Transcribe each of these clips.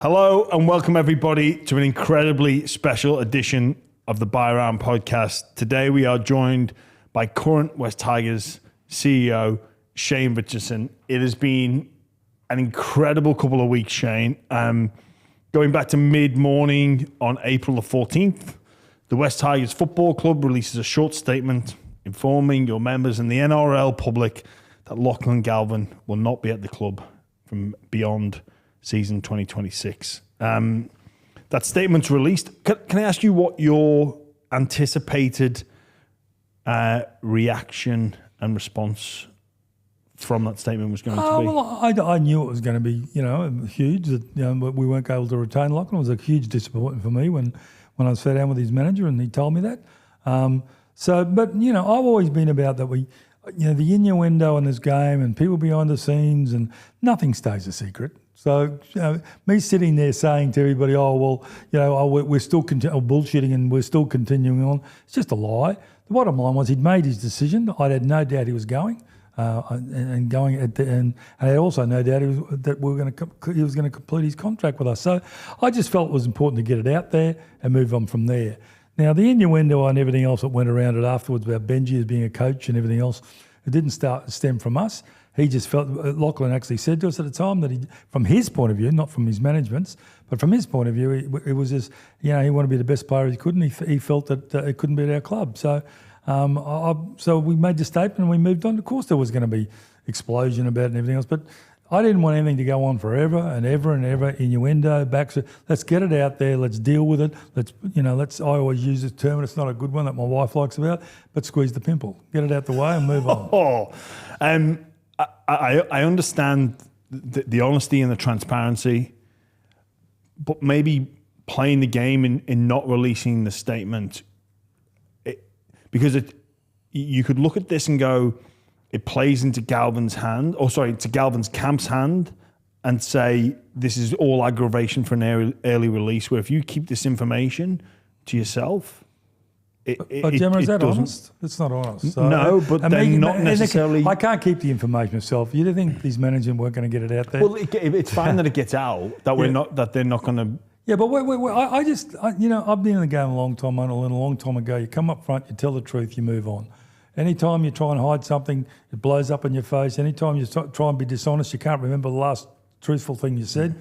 Hello and welcome everybody to an incredibly special edition of the Buy Around podcast. Today we are joined by current West Tigers CEO Shane Richardson. It has been an incredible couple of weeks, Shane. Going back to mid-morning on April the 14th, the West Tigers Football Club releases a short statement informing your members and the NRL public that Lachlan Galvin will not be at the club from beyond season 2026. That statement's released. Can I ask you what your anticipated reaction and response from that statement was going to be? Well, I knew it was going to be, huge. That we weren't able to retain Lachlan. It was a huge disappointment for me when I was sat down with his manager and he told me that. But I've always been about that. The innuendo in this game and people behind the scenes, and nothing stays a secret. So me sitting there saying to everybody, we're still bullshitting and we're still continuing on, it's just a lie. The bottom line was he'd made his decision. I had no doubt he was going, and I had also no doubt he was going to complete his contract with us. So I just felt it was important to get it out there and move on from there. Now, the innuendo and everything else that went around it afterwards about Benji as being a coach and everything else, it didn't stem from us. He just felt, Lachlan actually said to us at the time that from his point of view, not from his management's, but from his point of view, it was just, he wanted to be the best player he could, and he felt that it couldn't be at our club. So so we made the statement and we moved on. Of course there was going to be explosion about it and everything else, but I didn't want anything to go on forever and ever and ever, innuendo, back. So let's get it out there. Let's deal with it. I always use this term, and it's not a good one that my wife likes about, but squeeze the pimple. Get it out the way and move on. I understand the honesty and the transparency, but maybe playing the game in not releasing the statement, because you could look at this and go, it plays into Galvin's camp's hand, and say this is all aggravation for an early release, where if you keep this information to yourself, is that honest? It's not honest. So, no, but then not necessarily. I can't keep the information myself. You don't think these managers weren't going to get it out there? Well, it's fine that it gets out. That they're not going to. Yeah, but I've been in the game a long time. I learned a long time ago. You come up front, you tell the truth, you move on. Anytime you try and hide something, it blows up in your face. Anytime you try and be dishonest, you can't remember the last truthful thing you said.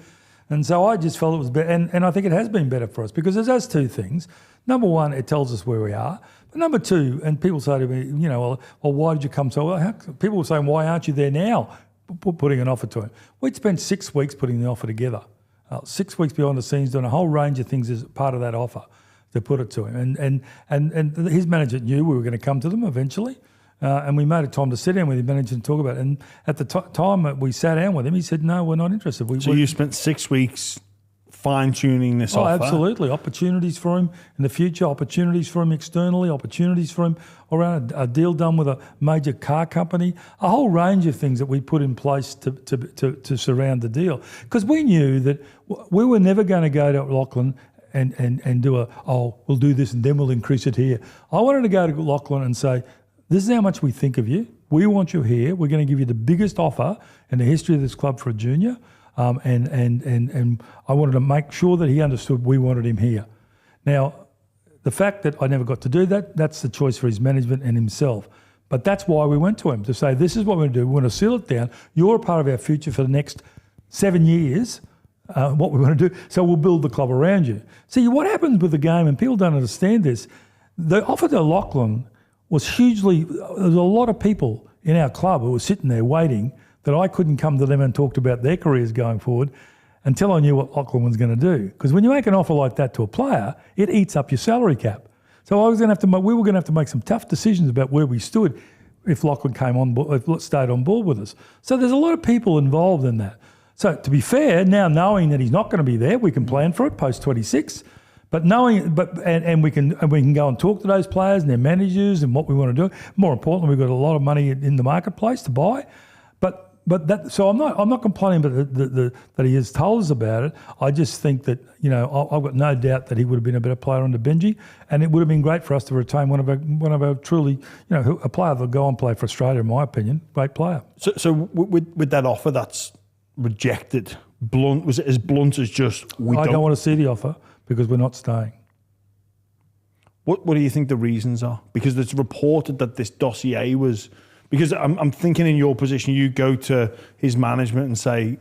And so I just felt it was better. And I think it has been better for us because it does two things. Number one, it tells us where we are. But number two, and people say to me, well, why did you come so well? People were saying, why aren't you there now putting an offer to him? We'd spent 6 weeks putting the offer together. 6 weeks behind the scenes doing a whole range of things as part of that offer to put it to him. And his manager knew we were going to come to them eventually. And we made a time to sit down with his manager and talk about it. And at the time that we sat down with him, he said, no, we're not interested. So you spent 6 weeks fine-tuning this offer? Absolutely. Opportunities for him in the future, opportunities for him externally, opportunities for him around a deal done with a major car company, a whole range of things that we put in place to surround the deal. Because we knew that we were never going to go to Lachlan and do we'll do this and then we'll increase it here. I wanted to go to Lachlan and say, this is how much we think of you. We want you here. We're going to give you the biggest offer in the history of this club for a junior. And I wanted to make sure that he understood we wanted him here. Now, the fact that I never got to do that, that's the choice for his management and himself. But that's why we went to him, to say, this is what we're going to do. We want to seal it down. You're a part of our future for the next 7 years, what we want to do. So we'll build the club around you. See, what happens with the game, and people don't understand this, the offer to Lachlan was hugely, there was a lot of people in our club who were sitting there waiting that I couldn't come to them and talk about their careers going forward until I knew what Lachlan was going to do. Because when you make an offer like that to a player, it eats up your salary cap. So we were going to have to make some tough decisions about where we stood if Lachlan stayed on board with us. So there's a lot of people involved in that. So to be fair, now knowing that he's not going to be there, we can plan for it post 26. But we can go and talk to those players and their managers and what we want to do. More importantly, we've got a lot of money in the marketplace to buy. But that, so I'm not complaining about that he has told us about it. I just think that I've got no doubt that he would have been a better player under Benji, and it would have been great for us to retain one of our truly a player that'll go and play for Australia, in my opinion, great player. So with that offer that's rejected blunt? Was it as blunt as just I don't want to see the offer because we're not staying. What do you think the reasons are? Because it's reported that this dossier was... Because I'm thinking in your position, you go to his management and say,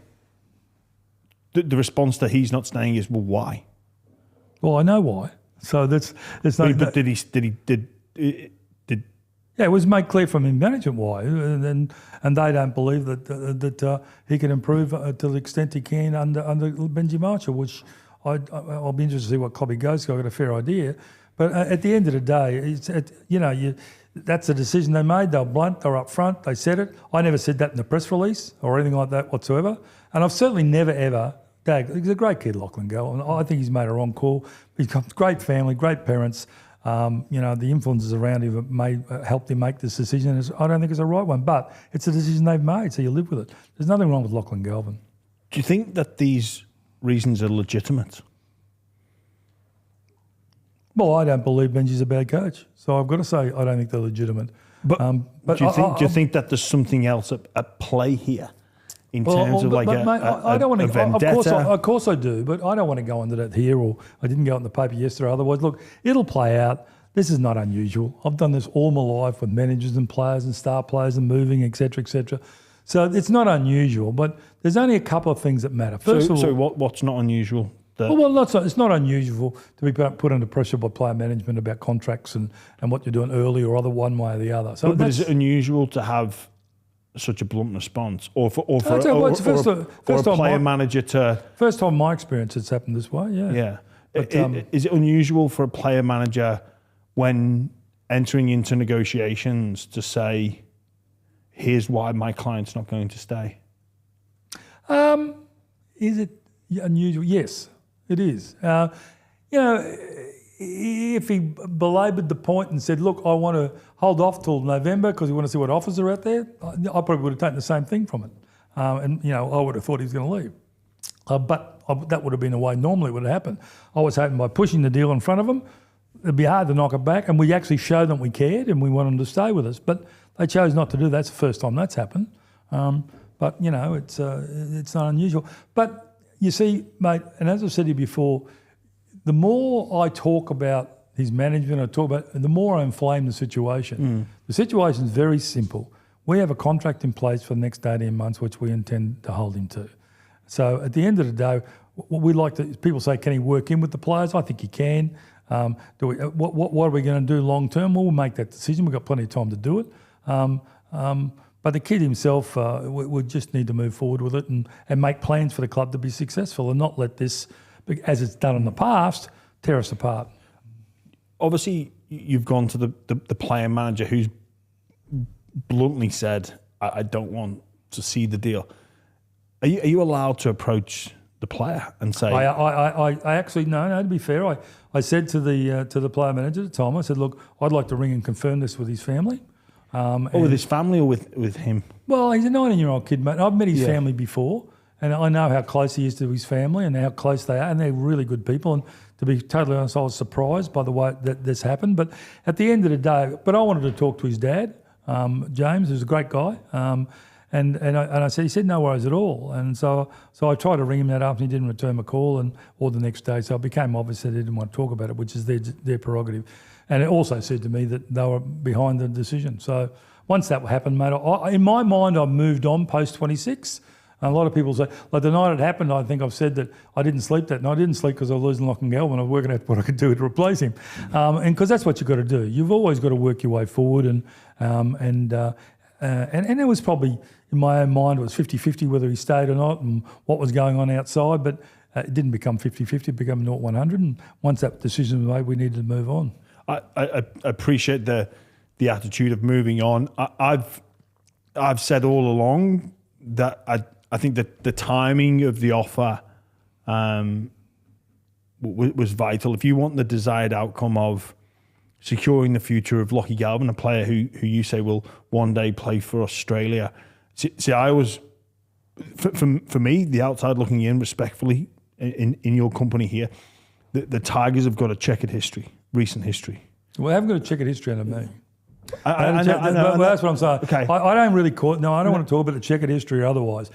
the response to he's not staying is, well, why? Well, I know why. So that's not... But did Yeah, it was made clear from his management why, and they don't believe that he can improve to the extent he can under Benji Marshall, which I'll be interested to see what club he goes to. I've got a fair idea. But at the end of the day, that's the decision they made. They were blunt, they were up front, they said it. I never said that in the press release or anything like that whatsoever. And I've certainly never, ever, he's a great kid, Lachlan Galvin. I think he's made a wrong call. He's got a great family, great parents. The influences around him have helped him make this decision. I don't think it's a right one, but it's a decision they've made, so you live with it. There's nothing wrong with Lachlan Galvin. Do you think that these reasons are legitimate? Well, I don't believe Benji's a bad coach, so I've got to say I don't think they're legitimate. But do you think that there's something else at play here in terms of a vendetta? Of course I do, but I don't want to go into that here, or I didn't go in the paper yesterday. Otherwise, look, it'll play out. This is not unusual. I've done this all my life with managers and players and star players and moving, et cetera, et cetera. So it's not unusual, but there's only a couple of things that matter. First of all, what's not unusual? It's not unusual to be put under pressure by player management about contracts and what you're doing early or other one way or the other. So but is it unusual to have such a blunt response, or for a player manager to... First time in my experience it's happened this way, yeah. Yeah. But, is it unusual for a player manager when entering into negotiations to say, here's why my client's not going to stay? Is it unusual? Yes. It is. If he belaboured the point and said, look, I want to hold off till November because we want to see what offers are out there, I probably would have taken the same thing from it. I would have thought he was going to leave. But that would have been the way normally it would have happened. I was hoping by pushing the deal in front of them, it'd be hard to knock it back, and we actually showed them we cared and we wanted them to stay with us. But they chose not to do that. That's the first time that's happened. It's not unusual. But you see, mate, and as I've said to you before, the more I talk about his management, the more I inflame the situation. The situation is very simple. We have a contract in place for the next 18 months, which we intend to hold him to. So at the end of the day, people say, can he work in with the players? I think he can. What are we going to do long term? Well, we'll make that decision. We've got plenty of time to do it. But the kid himself, we just need to move forward with it and make plans for the club to be successful and not let this, as it's done in the past, tear us apart. Obviously, you've gone to the player manager who's bluntly said, I don't want to see the deal. Are you allowed to approach the player and say... I actually, no, to be fair, I said to the player manager at the time, I said, look, I'd like to ring and confirm this with his family. With his family or with him? Well, he's a 19-year-old kid, mate. I've met his family before, and I know how close he is to his family and how close they are, and they're really good people. And to be totally honest, I was surprised by the way that this happened. But at the end of the day, I wanted to talk to his dad, James, who's a great guy. And I said, he said, no worries at all. And so I tried to ring him that afternoon, he didn't return my call, or the next day. So it became obvious that they didn't want to talk about it, which is their prerogative. And it also said to me that they were behind the decision. So once that happened, mate, in my mind, I've moved on post-26. And a lot of people say, like the night it happened, I think I've said that I didn't sleep that night. I didn't sleep because I was losing Lachlan Galvin. I was working out what I could do to replace him. And because that's what you've got to do. You've always got to work your way forward. And it was probably, in my own mind, it was 50-50 whether he stayed or not and what was going on outside. But it didn't become 50-50, it became 0-100. And once that decision was made, we needed to move on. I appreciate the attitude of moving on. I've said all along that I think that the timing of the offer was vital. If you want the desired outcome of securing the future of Lachlan Galvin, a player who you say will one day play for Australia. See, I was, for me, the outside looking in, respectfully, in your company here, the Tigers have got a checkered history. Recent history. Well, they haven't got a checkered history under me. I know. That's what I'm saying. Okay. I don't really I don't want to talk about the checkered history or otherwise.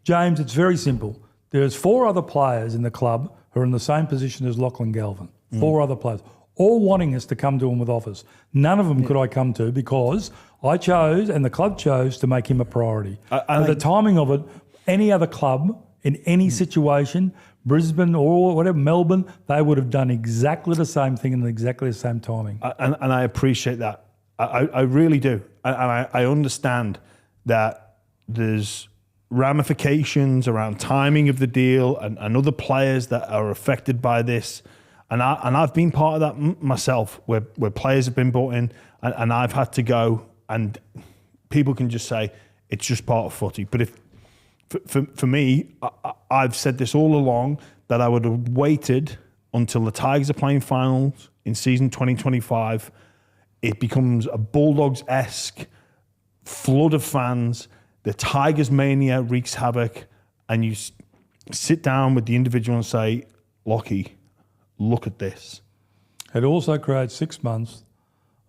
James, it's very simple. There's 4 other players in the club who are in the same position as Lachlan Galvin. 4 other players, all wanting us to come to him with offers. None of them could I come to because I chose and the club chose to make him a priority. At the timing of it, any other club in any situation, Brisbane or whatever, Melbourne, they would have done exactly the same thing in exactly the same timing. And I appreciate that. I really do. And I understand that there's ramifications around timing of the deal and other players that are affected by this. And I've been part of that myself, where players have been brought in and I've had to go, and people can just say it's just part of footy. But if for me, I've said this all along, that I would have waited until the Tigers are playing finals in season 2025. It becomes a Bulldogs-esque flood of fans. The Tigers mania wreaks havoc, and you sit down with the individual and say, Lockie, look at this. It also creates 6 months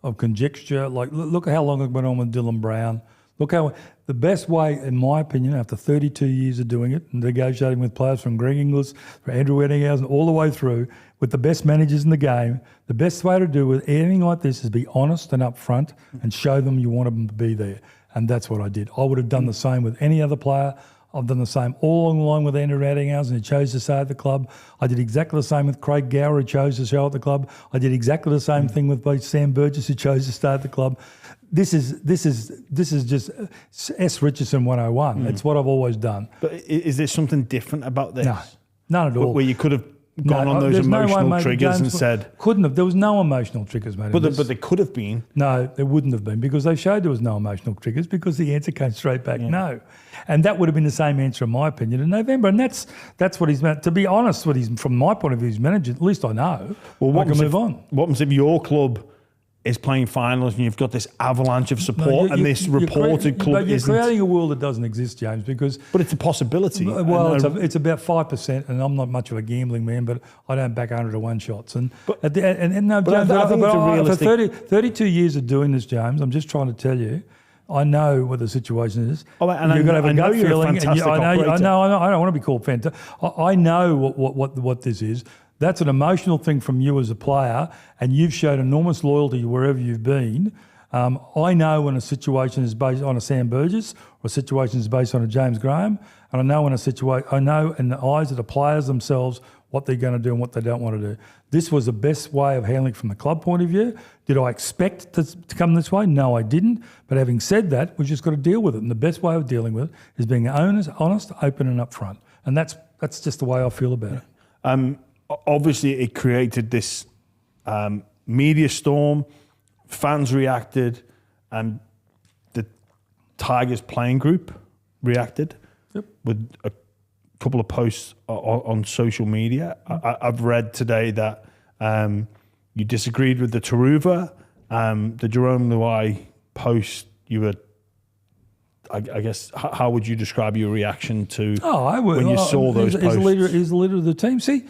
of conjecture. Like, look at how long it went on with Dylan Brown. Look how the best way, in my opinion, after 32 years of doing it, and negotiating with players from Greg Inglis, from Andrew Ettinghausen, all the way through, with the best managers in the game, the best way to do with anything like this is be honest and upfront and show them you want them to be there. And that's what I did. I would have done the same with any other player. I've done the same all along the line with Andrew Ettinghausen, who chose to stay at the club. I did exactly the same with Craig Gower, who chose to stay at the club. I did exactly the same thing with Sam Burgess, who chose to stay at the club. This is just S. Richardson 101. It's what I've always done. But is there something different about this? No, none at all. Where you could have gone on those emotional triggers and said... Couldn't have. There was no emotional triggers, mate. But there could have been. No, there wouldn't have been, because they showed there was no emotional triggers, because the answer came straight back no. And that would have been the same answer, in my opinion, in November. And that's what he's meant. To be honest, from my point of view, he's managed, at least I know. Well, I can move on. What happens if your club is playing finals and you've got this avalanche of support and this reported club isn't? You're creating a world that doesn't exist, James, because... But it's a possibility. Well, it's about 5%, and I'm not much of a gambling man, but I don't back 100 to 1 shots. And but, no, but James, I think it's a realistic... For 32 years of doing this, James, I'm just trying to tell you, I know what the situation is. Oh, and you're going to have a gut feeling. I know. I don't want to be called fantastic. I know what this is. That's an emotional thing from you as a player, and you've shown enormous loyalty wherever you've been. I know when a situation is based on a Sam Burgess or a situation is based on a James Graham, and I know I know in the eyes of the players themselves what they're going to do and what they don't want to do. This was the best way of handling it from the club point of view. Did I expect it to come this way? No, I didn't. But having said that, we've just got to deal with it. And the best way of dealing with it is being honest, open and upfront. And that's just the way I feel about it. Obviously, it created this media storm. Fans reacted, and the Tigers playing group reacted with a couple of posts on social media. I've read today that you disagreed with the Taruva, the Jarome Luai post. You were, I guess, how would you describe your reaction to when you saw those posts? He's the leader of the team. See,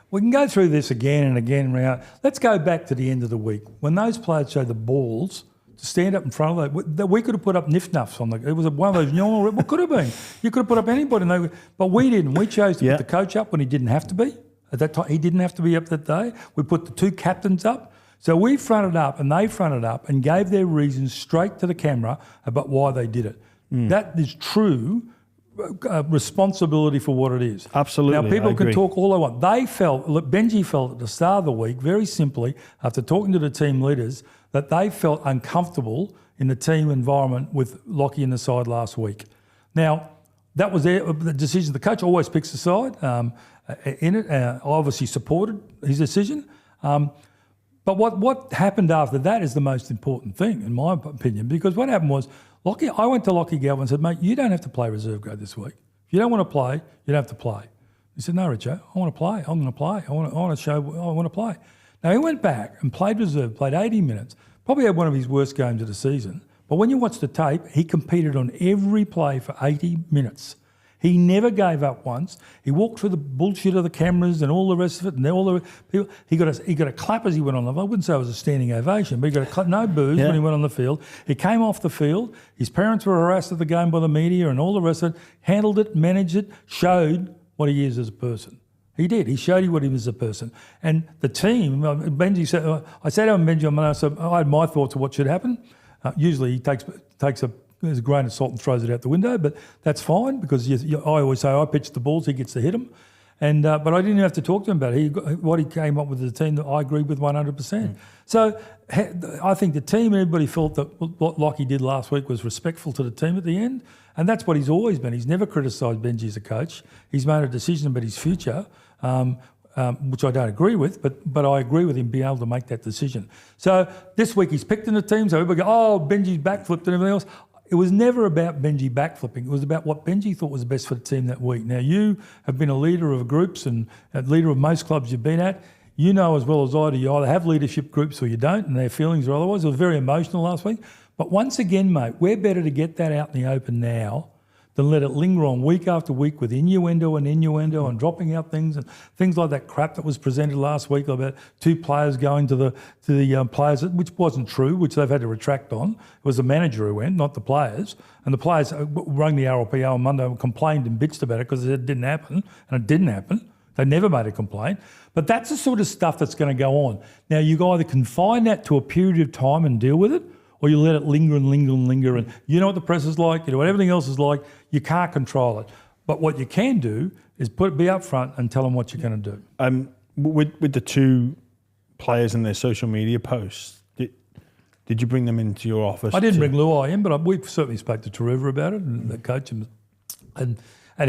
we can go through this again and again. Let's go back to the end of the week when those players showed the balls to stand up in front of that. We could have put up niff-nuffs on it was one of those normal. What could have been? You could have put up anybody, but we didn't. We chose to put the coach up when he didn't have to be. At that time, he didn't have to be up that day. We put the 2 captains up. So we fronted up and they fronted up and gave their reasons straight to the camera about why they did it. That is true responsibility for what it is. Absolutely. Now, people can talk all they want. Benji felt at the start of the week, very simply, after talking to the team leaders, that they felt uncomfortable in the team environment with Lockie in the side last week. Now, that was the decision. The coach always picks a side in it. Obviously supported his decision. But what happened after that is the most important thing, in my opinion, because what happened was, I went to Lachlan Galvin and said, mate, you don't have to play reserve grade this week. If you don't want to play, you don't have to play. He said, no, Richo, I want to play. I'm going to play. I want to play. Now, he went back and played reserve, played 80 minutes, probably had one of his worst games of the season. But when you watch the tape, he competed on every play for 80 minutes. He never gave up once. He walked through the bullshit of the cameras and all the rest of it, and all the people. He got a clap as he went on the. I wouldn't say it was a standing ovation, but he got a clap, no boos when he went on the field. He came off the field. His parents were harassed at the game by the media and all the rest of it. Handled it, managed it, showed what he is as a person. He did. He showed you what he was as a person. And the team, Benji said, I said to him, Benji, on Monday, I had my thoughts of what should happen. Usually he takes there's a grain of salt and throws it out the window, but that's fine because I always say I pitch the balls, he gets to hit them. And but I didn't have to talk to him about it. What he came up with as a team that I agree with 100%. So I think the team, everybody felt that what Lockie did last week was respectful to the team at the end. And that's what he's always been. He's never criticised Benji as a coach. He's made a decision about his future, which I don't agree with, but I agree with him being able to make that decision. So this week he's picked in the team, so everybody go, oh, Benji's backflipped and everything else. It was never about Benji backflipping. It was about what Benji thought was best for the team that week. Now, you have been a leader of groups and a leader of most clubs you've been at. You know as well as I do, you either have leadership groups or you don't, and their feelings or otherwise. It was very emotional last week. But once again, mate, we're better to get that out in the open now than let it linger on week after week with innuendo and dropping out things and things like that crap that was presented last week about two players going to the players, which wasn't true, which they've had to retract on. It was the manager who went, not the players. And the players rang the RLPO on Monday and complained and bitched about it because it didn't happen, and it didn't happen. They never made a complaint. But that's the sort of stuff that's going to go on. Now, you either confine that to a period of time and deal with it, or you let it linger and linger and linger. And you know what the press is like, you know what everything else is like. You can't control it. But what you can do is be up front and tell them what you're going to do. With the two players and their social media posts, did you bring them into your office? I didn't bring Luai in, but we certainly spoke to Taruva about it and the coach. And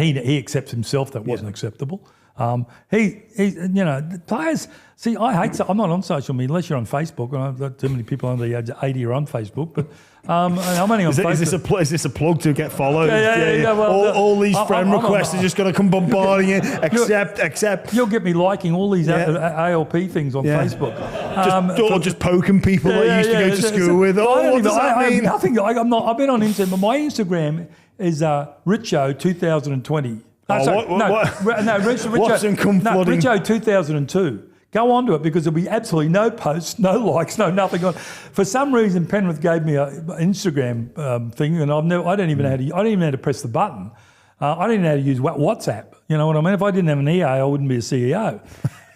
he accepts himself that wasn't acceptable. The players, see, I'm not on social media unless you're on Facebook, and I've got too many people under the age of 80 are on Facebook, but I'm only on Facebook. Is this a plug to get followed? Yeah, well, all these friend requests are just going to come bombarding you. Accept. You'll get me liking all these ALP things on Facebook. Just poking people that you used to go to school with. What does that mean? Nothing. I've been on Instagram, but my Instagram is Richo 2020. Richo 2002. Go on to it because there'll be absolutely no posts, no likes, no nothing on. For some reason, Penrith gave me an Instagram thing, and I didn't even know how to press the button. I didn't know how to use WhatsApp. You know what I mean? If I didn't have an EA, I wouldn't be a CEO.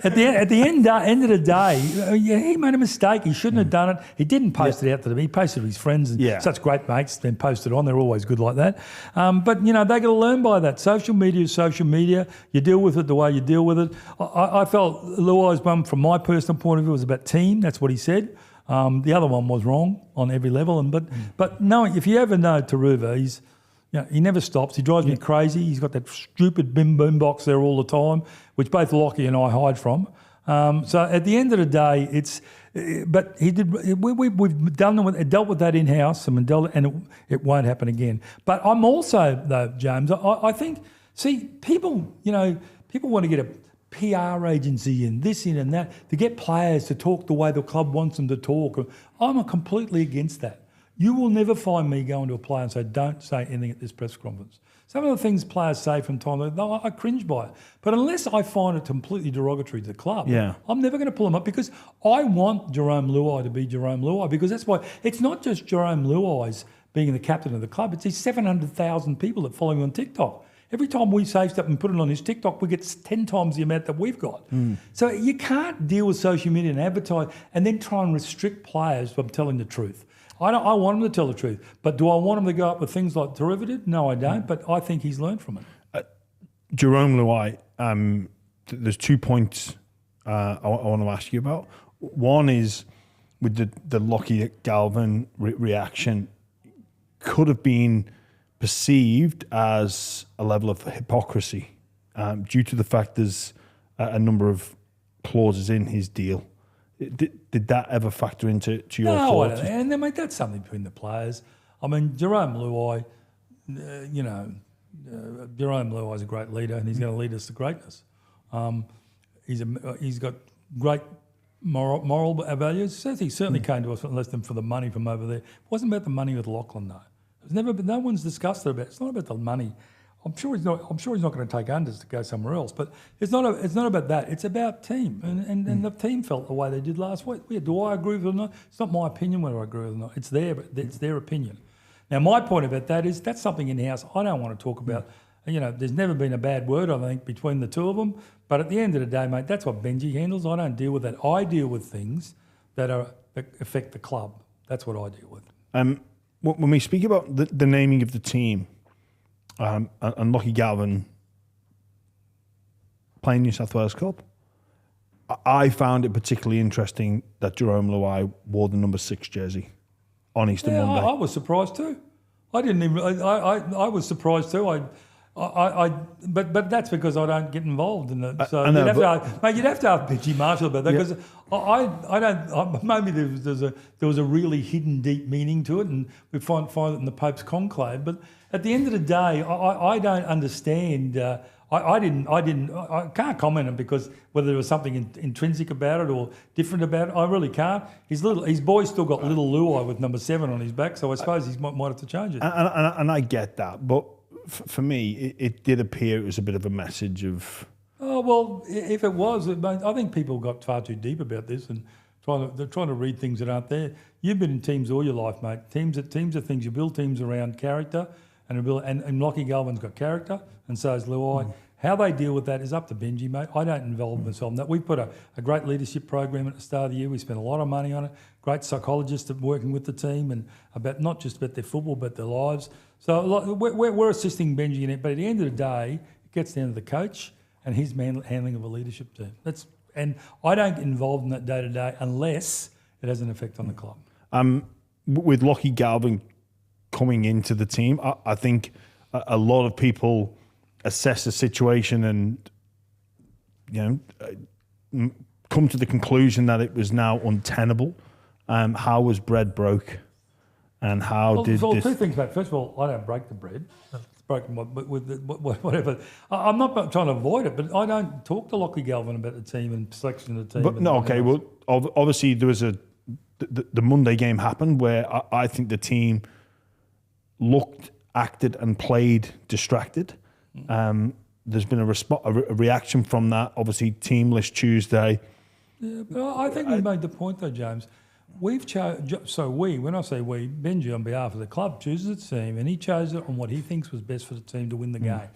At the end of the day, he made a mistake. He shouldn't have done it. He didn't post it out to them. He posted it to his friends and such great mates, then posted on. They're always good like that. But, they got to learn by that. Social media is social media. You deal with it the way you deal with it. I felt Luai's one, from my personal point of view, was about team. That's what he said. The other one was wrong on every level. But knowing, if you ever know Taruva, he never stops. He drives me crazy. He's got that stupid boom box there all the time, which both Lockie and I hide from. So at the end of the day, but he did. We've dealt with that in house, and it won't happen again. But I'm also, though, James, I think, people want to get a PR agency and this in and that to get players to talk the way the club wants them to talk. I'm completely against that. You will never find me going to a player and say, don't say anything at this press conference. Some of the things players say from time to time, I cringe by it. But unless I find it completely derogatory to the club, I'm never going to pull them up because I want Jarome Luai to be Jarome Luai, because that's why it's not just Jarome Luai's being the captain of the club, it's his 700,000 people that follow him on TikTok. Every time we say stuff and put it on his TikTok, we get 10 times the amount that we've got. So you can't deal with social media and advertise and then try and restrict players from telling the truth. I want him to tell the truth, but do I want him to go up with things like derivative? No, I don't, but I think he's learned from it. Jarome Luai, there's 2 points I want to ask you about. One is with the Lachlan Galvin reaction could have been perceived as a level of hypocrisy due to the fact there's a number of clauses in his deal. Did that ever factor into your thoughts? No, and mate, that's something between the players. I mean, Jarome Luai, Jarome Luai is a great leader, and he's going to lead us to greatness. He's got great moral values. He certainly came to us less than for the money from over there. It wasn't about the money with Lachlan, though. It was never. No one's discussed it about. It's not about the money. I'm sure he's not going to take unders to go somewhere else. But it's not about that. It's about team, and the team felt the way they did last week. Yeah, do I agree with it or not? It's not my opinion whether I agree with it or not. It's their opinion. Now, my point about that is that's something in house I don't want to talk about. There's never been a bad word, I think, between the two of them. But at the end of the day, mate, that's what Benji handles. I don't deal with that. I deal with things that affect the club. That's what I deal with. When we speak about the naming of the team, and Lachlan Galvin playing New South Wales Cup, I found it particularly interesting that Jarome Luai wore the number 6 jersey on Easter Monday. I was surprised too. I didn't even. I was surprised too. But that's because I don't get involved in it. So you'd have to ask Benji Marshall about that because I don't. Maybe there was a really hidden deep meaning to it, and we find it in the Pope's conclave. But at the end of the day, I don't understand. I can't comment on it because whether there was something intrinsic about it or different about it, I really can't. His boy's still got little Luai with number 7 on his back, so I suppose he might have to change it. And I get that, but for me, it did appear it was a bit of a message of. Oh well, if it was, I think people got far too deep about this and they're trying to read things that aren't there. You've been in teams all your life, mate. Teams are things. You build teams around character. And Lachlan Galvin's got character, and so is Luai. How they deal with that is up to Benji, mate. I don't involve myself in that. We put a great leadership program at the start of the year. We spent a lot of money on it. Great psychologists working with the team and about not just about their football, but their lives. So we're assisting Benji in it. But at the end of the day, it gets down to the coach and his handling of a leadership team. And I don't get involved in that day to day unless it has an effect on the club. With Lachlan Galvin coming into the team, I think a lot of people assess the situation and come to the conclusion that it was now untenable. How was bread broke, and how did this? Two things, mate. First of all, I don't break the bread. It's broken with whatever. I'm not trying to avoid it, but I don't talk to Lachlan Galvin about the team and selection of the team. But no, okay. Well, obviously there was the Monday game happened where I think the team looked, acted, and played distracted. There's been a reaction from that. Obviously, team list Tuesday. Yeah, but I think we made the point though, James. When I say we, Benji on behalf of the club chooses a team, and he chose it on what he thinks was best for the team to win the game.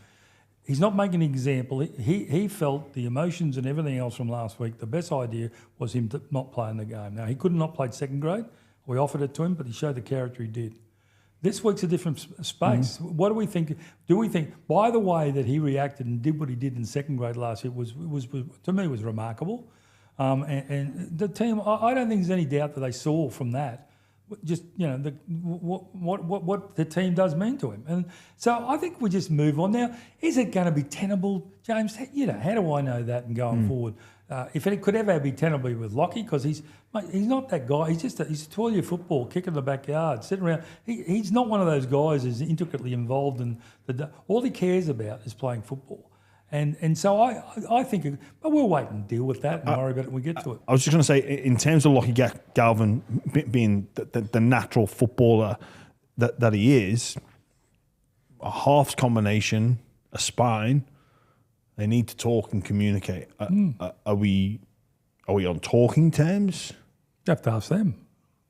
He's not making an example. He felt the emotions and everything else from last week. The best idea was him to not play in the game. Now he could not play second grade. We offered it to him, but he showed the character he did. This week's a different space. What do we think? Do we think, by the way that he reacted and did what he did in second grade last year, was to me was remarkable. And the team, I don't think there's any doubt that they saw from that, just what the team does mean to him. And so I think we just move on. Now, is it going to be tenable, James? How do I know that? And going forward, if it could ever be tenable with Lockie, because he's not that guy. He's a toilet football, kick in the backyard, sitting around. He's not one of those guys who's intricately involved in all he cares about is playing football. And so I think, but we'll wait and deal with that and worry about it when we get to it. I was just going to say, in terms of Lachlan Galvin being the natural footballer that he is, a halves combination, a spine, they need to talk and communicate. Are we on talking terms? You have to ask them.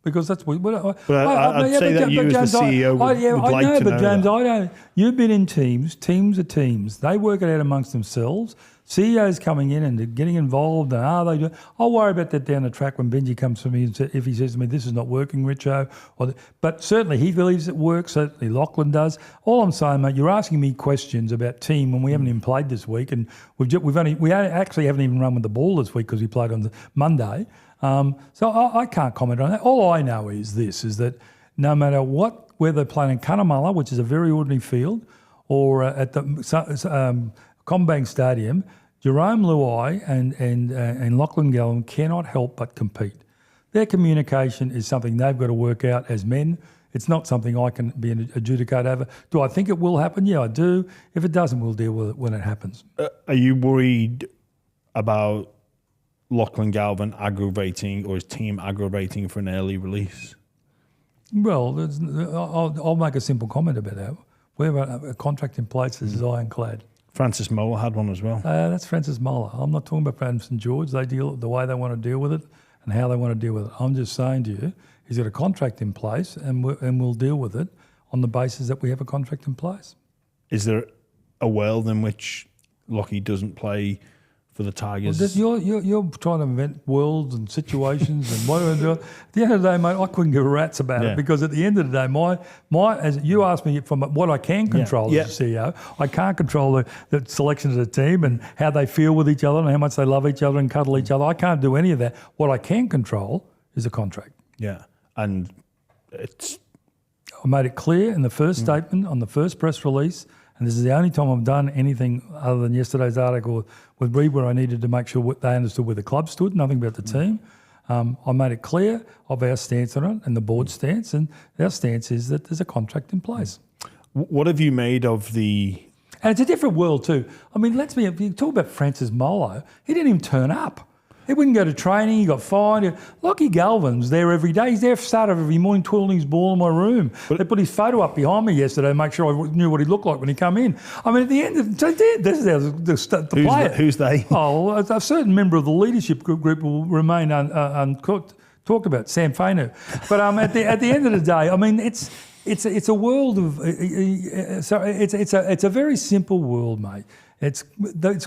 Because that's what. I'd say that you as the CEO would like to know. But James, I don't. You've been in teams. Teams are teams. They work it out amongst themselves. CEOs coming in and getting involved. And they do? I'll worry about that down the track when Benji comes to me and if he says to me, "This is not working, Richo." But certainly he believes it works. Certainly Lachlan does. All I'm saying, mate, you're asking me questions about team when we haven't even played this week, and we actually haven't even run with the ball this week because we played on the Monday. So I can't comment on that. All I know is that no matter whether they're playing in Cunnamulla, which is a very ordinary field, or at the Combank Stadium, Jarome Luai and Lachlan Galvin cannot help but compete. Their communication is something they've got to work out as men. It's not something I can be an adjudicator over. Do I think it will happen? Yeah, I do. If it doesn't, we'll deal with it when it happens. Are you worried about Lachlan Galvin aggravating or his team aggravating for an early release? Well, I'll make a simple comment about that. We have a contract in place that is ironclad. Francis Mola had one as well. That's Francis Mola. I'm not talking about Francis St George. They deal the way they want to deal with it and how they want to deal with it. I'm just saying to you, he's got a contract in place, and we'll deal with it on the basis that we have a contract in place. Is there a world in which Lockie doesn't play for the Tigers? Well, you're trying to invent worlds and situations and whatever. At the end of the day, mate, I couldn't give a rat's about it, because at the end of the day, my as you asked me from what I can control as a CEO, I can't control the selection of the team and how they feel with each other and how much they love each other and cuddle each other. I can't do any of that. What I can control is a contract. Yeah, and I made it clear in the first statement on the first press release, and this is the only time I've done anything other than yesterday's article with Reed, where I needed to make sure they understood where the club stood, nothing about the team. I made it clear of our stance on it and the board's stance, and our stance is that there's a contract in place. What have you made of the... And it's a different world too. I mean, if you talk about Francis Molo, he didn't even turn up. He wouldn't go to training, he got fined. Lachlan Galvin's there every day. He's there for start of every morning twirling his ball in my room. They put his photo up behind me yesterday to make sure I knew what he looked like when he come in. I mean, at the end of this is how the player. Who's they? Oh, a certain member of the leadership group will remain uncooked. Talked about Sam Fainu. But at the end of the day, I mean, it's a world of it's a very simple world, mate. It's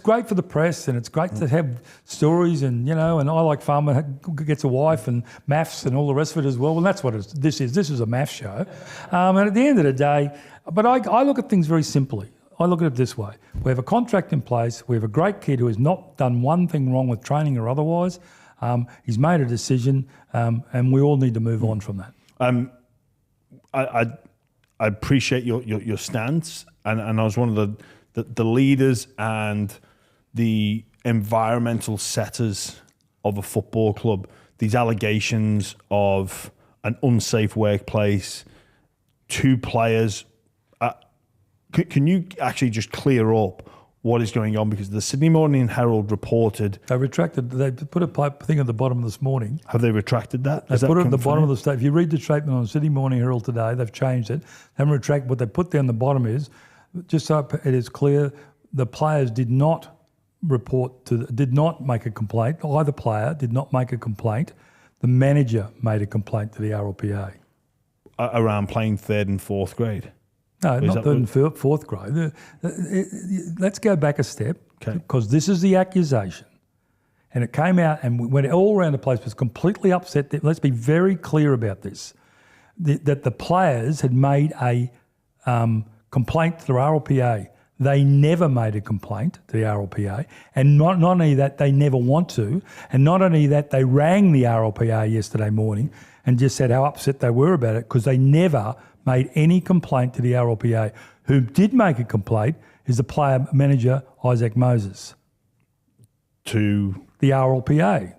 great for the press, and it's great to have stories, and and I like Farmer gets a wife and maths and all the rest of it as well. Well, that's what this is. This is a maths show, and at the end of the day, but I look at things very simply. I look at it this way: we have a contract in place. We have a great kid who has not done one thing wrong with training or otherwise. He's made a decision, and we all need to move on from that. I appreciate your stance, and I was one of the leaders and the environmental setters of a football club. These allegations of an unsafe workplace, 2 players. Can you actually just clear up what is going on? Because the Sydney Morning Herald reported... They retracted. They put a thing at the bottom this morning. Have they retracted that? They put it at the bottom of the statement. If you read the statement on the Sydney Morning Herald today, they've changed it. They haven't retracted. What they put down the bottom is, just so it is clear, the players did not make a complaint. Either player did not make a complaint. The manager made a complaint to the RLPA. Around playing 3rd and 4th grade? No, not 3rd and 4th grade. Let's go back a step, because this is the accusation. And it came out and went all around the place, was completely upset. Let's be very clear about this, that the players had made a complaint to the RLPA. They never made a complaint to the RLPA, and not only that, they never want to, and not only that, they rang the RLPA yesterday morning and just said how upset they were about it, because they never made any complaint to the RLPA. Who did make a complaint is the player manager, Isaac Moses. To the RLPA.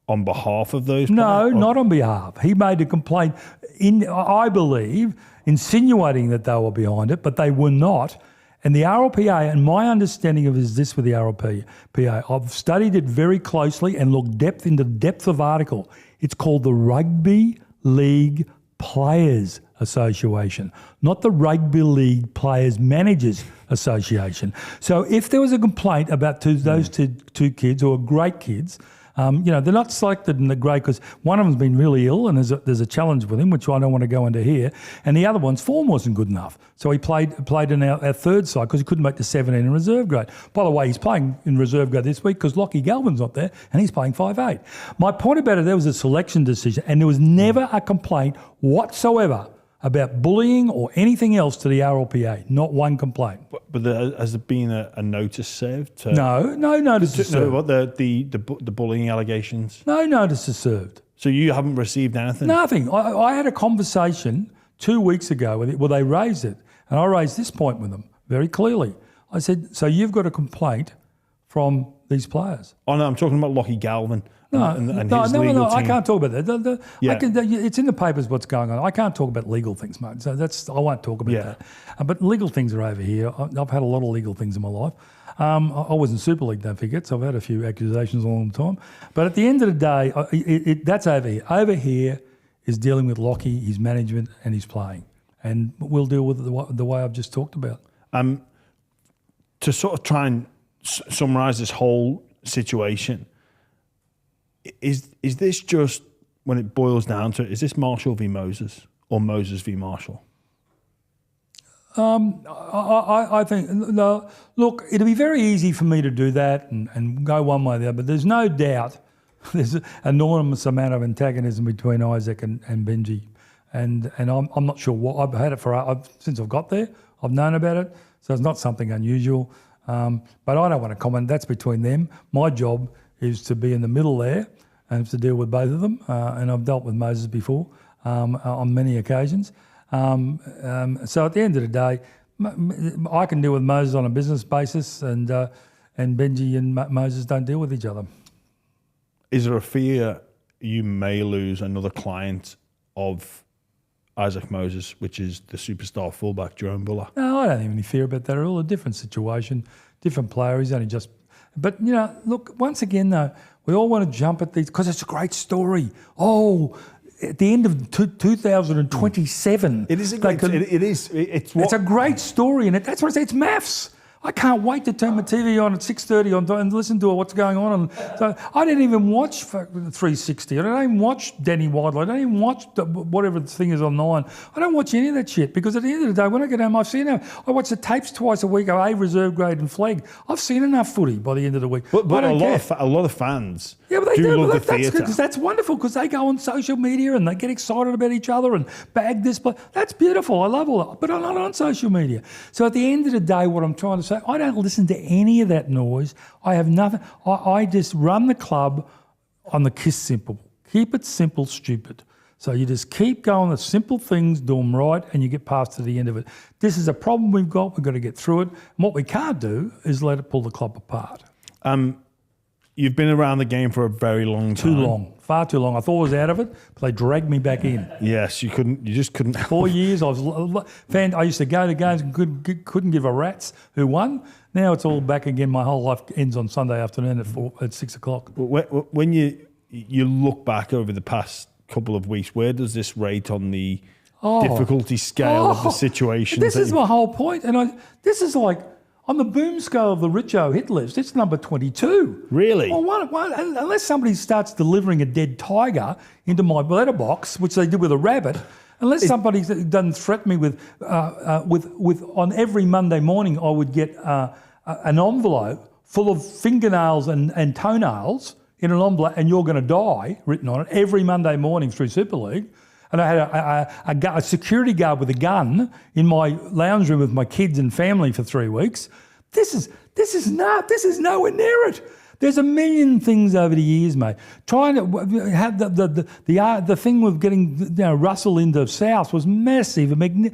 On behalf of those players? No, not on behalf. He made a complaint, I believe, insinuating that they were behind it, but they were not. And the RLPA, and my understanding of it is this with the RLPA, I've studied it very closely and looked into the depth of article. It's called the Rugby League Players Association, not the Rugby League Players Managers Association. So if there was a complaint about those two kids, who are great kids, they're not selected in the grade because one of them's been really ill and there's a challenge with him, which I don't want to go into here, and the other one's form wasn't good enough. So he played in our third side because he couldn't make the 17 in reserve grade. By the way, he's playing in reserve grade this week because Lachlan Galvin's not there and he's playing 5'8". My point about it, there was a selection decision and there was never a complaint whatsoever about bullying or anything else to the RLPA. Not one complaint. But has there been a notice served? No notice is served. No, what the bullying allegations? No notice is served. So you haven't received anything? Nothing. I had a conversation 2 weeks ago with it. Well, they raised it, and I raised this point with them very clearly. I said, so you've got a complaint from these players? Oh, no, I'm talking about Lachlan Galvin. No, his legal team. I can't talk about that. It's in the papers what's going on. I can't talk about legal things, mate. So I won't talk about that. But legal things are over here. I've had a lot of legal things in my life. I was in Super League, don't forget, so I've had a few accusations all the time. But at the end of the day, that's over here. Over here is dealing with Lockie, his management and his playing. and we'll deal with it the way I've just talked about. To sort of try and summarise this whole situation, is this just, when it boils down to it, is this Marshall v Moses or Moses v Marshall? I think, no, look, it'll be very easy for me to do that and go one way or the other, but there's no doubt there's an enormous amount of antagonism between Isaac and Benji. And I'm not sure what, I've had it since I've got there. I've known about it, so it's not something unusual. But I don't want to comment. That's between them. My job is to be in the middle there and to deal with both of them. And I've dealt with Moses before on many occasions. So at the end of the day, I can deal with Moses on a business basis, and Benji and Moses don't deal with each other. Is there a fear you may lose another client of Isaac Moses, which is the superstar fullback Jarome Buller? No, I don't have any fear about that at all. A different situation, different player. He's only just... But, look, once again, though, we all want to jump at these because it's a great story. Oh, at the end of 2027... It is a great... It's a great story, and that's what I say. It's maths. I can't wait to turn my TV on at 6:30 and listen to what's going on. And so I didn't even watch 360. I don't even watch Danny Widely. I don't even watch whatever the thing is on 9. I don't watch any of that shit because at the end of the day, when I get home, I watch the tapes twice a week of A, reserve grade and flag. I've seen enough footy by the end of the week. But a lot of fans do love the theatre. That's wonderful because they go on social media and they get excited about each other and bag this. That's beautiful. I love all that. But I'm not on social media. So at the end of the day, what I'm trying to say, I don't listen to any of that noise. I have nothing. I just run the club on the KISS simple. Keep it simple, stupid. So you just keep going the simple things, do them right, and you get past to the end of it. This is a problem we've got. We've got to get through it. And what we can't do is let it pull the club apart. You've been around the game for a very long time. Too long. Far too long. I thought I was out of it, but they dragged me back in. Yes, you just couldn't. 4 years, I used to go to games and couldn't give a rat's who won. Now it's all back again. My whole life ends on Sunday afternoon at 6 o'clock. When you look back over the past couple of weeks, where does this rate on the difficulty scale of the situation? This is my whole point. And this is like, on the boom scale of the Richo hit list, it's number 22. Really? Well, unless somebody starts delivering a dead tiger into my letterbox, which they did with a rabbit, unless somebody doesn't threaten me with on every Monday morning, I would get an envelope full of fingernails and toenails in an envelope, and you're going to die, written on it, every Monday morning through Super League. And I had a security guard with a gun in my lounge room with my kids and family for 3 weeks. This is nowhere near it. There's a million things over the years, mate. Trying to have the thing with getting Russell into South was massive. And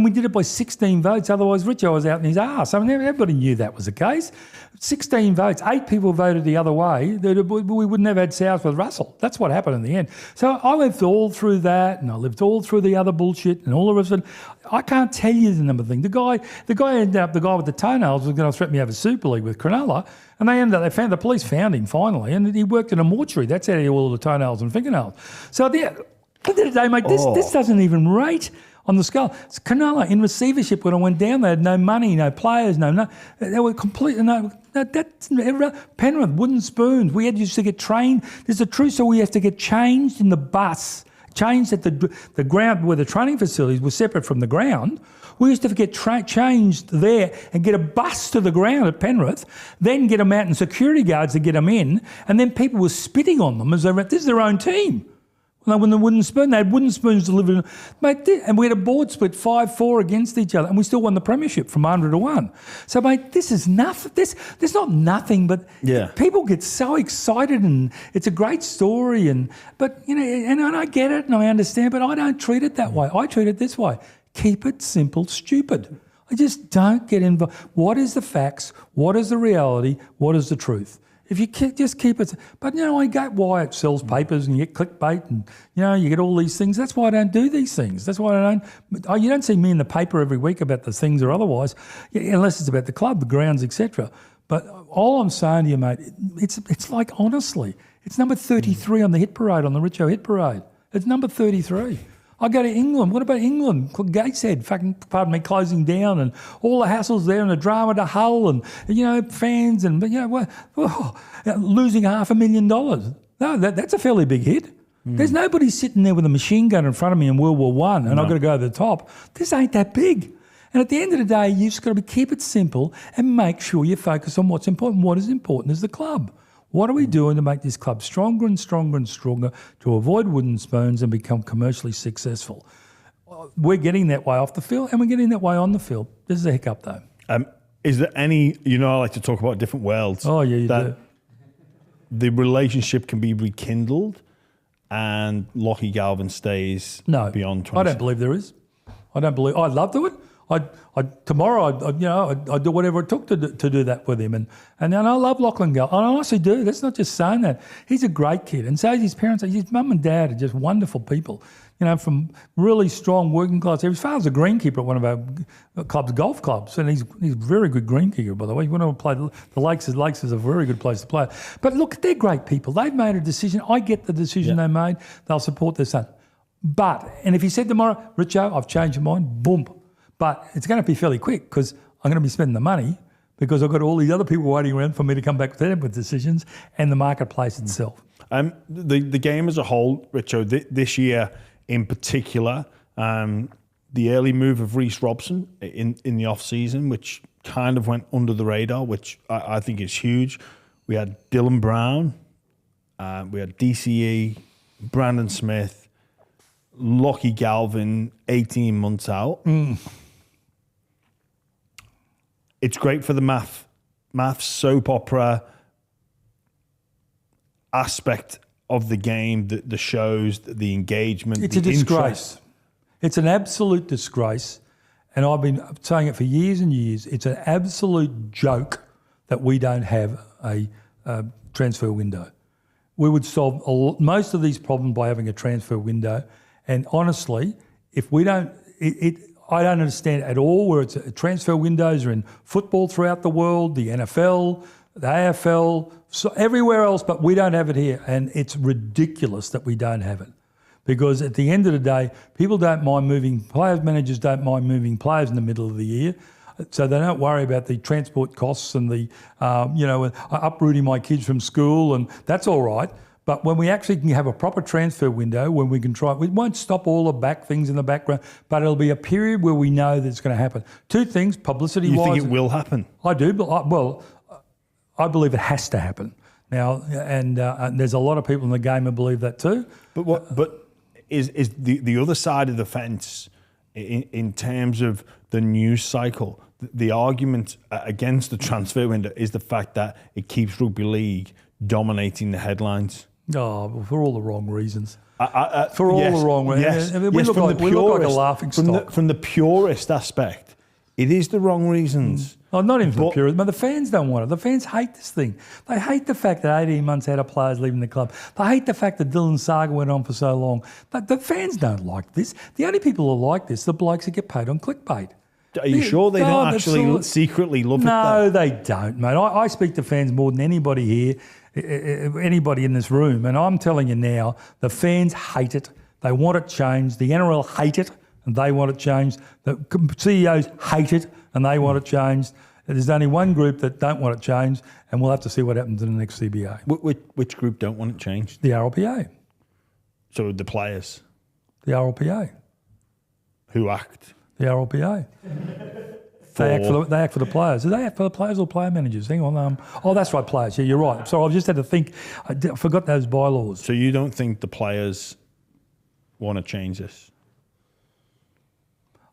we did it by 16 votes. Otherwise, Richo was out in his arse. I mean, everybody knew that was the case. 16 votes, 8 people voted the other way. We wouldn't have had South with Russell. That's what happened in the end. So I lived all through that, and I lived all through the other bullshit and all the rest of it. I can't tell you the number of things. The guy ended up, the guy with the toenails was going to threaten me over Super League with Cronulla, and the police found him finally, and he worked in a mortuary. That's how he had all the toenails and fingernails. So at the end of the day, mate, this doesn't even rate on the scale. It's Cronulla in receivership when I went down. They had no money, no players, they were completely Penrith, wooden spoons. We used to get trained. There's a truth, so we have to get changed in the bus, changed at the ground where the training facilities were separate from the ground. We used to get changed there and get a bus to the ground at Penrith, then get them out and security guards to get them in, and then people were spitting on them as they went, this is their own team. When the wooden spoon, they had wooden spoons delivered. Mate, and we had a board split 5-4 against each other, and we still won the premiership from 100 to 1. So, mate, this is nothing. There's not nothing, but people get so excited, and it's a great story. And I get it, and I understand, but I don't treat it that way. I treat it this way: keep it simple, stupid. I just don't get involved. What is the facts? What is the reality? What is the truth? If you just keep it, but I get why it sells papers and you get clickbait and you get all these things. That's why I don't do these things. That's why you don't see me in the paper every week about the things or otherwise, unless it's about the club, the grounds, etc. But all I'm saying to you, mate, it's like, honestly, it's number 33 on the hit parade, on the Richo hit parade. It's number 33. I go to England. What about England? Gateshead, pardon me, closing down, and all the hassles there, and the drama to Hull, and fans, and losing $500,000. No, that's a fairly big hit. There's nobody sitting there with a machine gun in front of me in World War I, and I've got to go to the top. This ain't that big. And at the end of the day, you just got to keep it simple and make sure you focus on what's important. What is important is the club. What are we doing to make this club stronger and stronger and stronger to avoid wooden spoons and become commercially successful? We're getting that way off the field, and we're getting that way on the field. This is a hiccup, though. Is there any, I like to talk about different worlds. Oh, yeah, you do. The relationship can be rekindled and Lachlan Galvin stays beyond 20. I don't believe there is. I'd love to it. Tomorrow, I'd do whatever it took to do that with him. And I love Lachlan Galvin. I honestly do. That's not just saying that. He's a great kid. And so is his parents. His mum and dad are just wonderful people, from really strong working class. His father's a greenkeeper at one of our clubs, golf clubs. And he's a very good greenkeeper, by the way. When I play the Lakes is a very good place to play. But look, they're great people. They've made a decision. I get the decision they made. They'll support their son. And if he said tomorrow, Richo, I've changed my mind, boom. But it's going to be fairly quick because I'm going to be spending the money because I've got all these other people waiting around for me to come back with decisions and the marketplace itself. The game as a whole, Richo, this year in particular, the early move of Reece Robson in the off-season, which kind of went under the radar, which I think is huge. We had Dylan Brown, we had DCE, Brandon Smith, Lachlan Galvin, 18 months out. It's great for the math soap opera aspect of the game, the shows, the engagement. It's a disgrace. It's an absolute disgrace. And I've been saying it for years and years. It's an absolute joke that we don't have a transfer window. We would solve most of these problems by having a transfer window. And honestly, if we don't, I don't understand at all where it's transfer windows are in football throughout the world, the NFL, the AFL, so everywhere else, but we don't have it here. And it's ridiculous that we don't have it. Because at the end of the day, people don't mind moving, managers don't mind moving players in the middle of the year. So they don't worry about the transport costs and the, uprooting my kids from school, and that's all right. But when we actually can have a proper transfer window, when we can try, we won't stop all the back things in the background, but it'll be a period where we know that it's going to happen. Two things, publicity-wise. You think it will happen? I do, but I believe it has to happen now, and there's a lot of people in the game who believe that too. But is the other side of the fence in terms of the news cycle? The argument against the transfer window is the fact that it keeps rugby league dominating the headlines. Oh, for all the wrong reasons. The wrong reasons. Yes. We look like a laughing stock. From the purist aspect, it is the wrong reasons. Oh, not even the purist, but the fans don't want it. The fans hate this thing. They hate the fact that 18 months out of players leaving the club. They hate the fact that Dylan Saga went on for so long. But the fans don't like this. The only people who like this are the blokes that get paid on clickbait. Are you sure they don't actually secretly love it? No, they don't, mate. I speak to fans more than anybody here, anybody in this room, and I'm telling you now, the fans hate it. They want it changed. The NRL hate it, and they want it changed. The CEOs hate it, and they want it changed. There's only one group that don't want it changed, and we'll have to see what happens in the next CBA. Which group don't want it changed? The RLPA. So the players? The RLPA. Who act? The RLPA. They act for the players. Do they act for the players or player managers? Hang on. That's right, players. Yeah, you're right. Sorry, I've just had to think. I forgot those bylaws. So you don't think the players want to change this?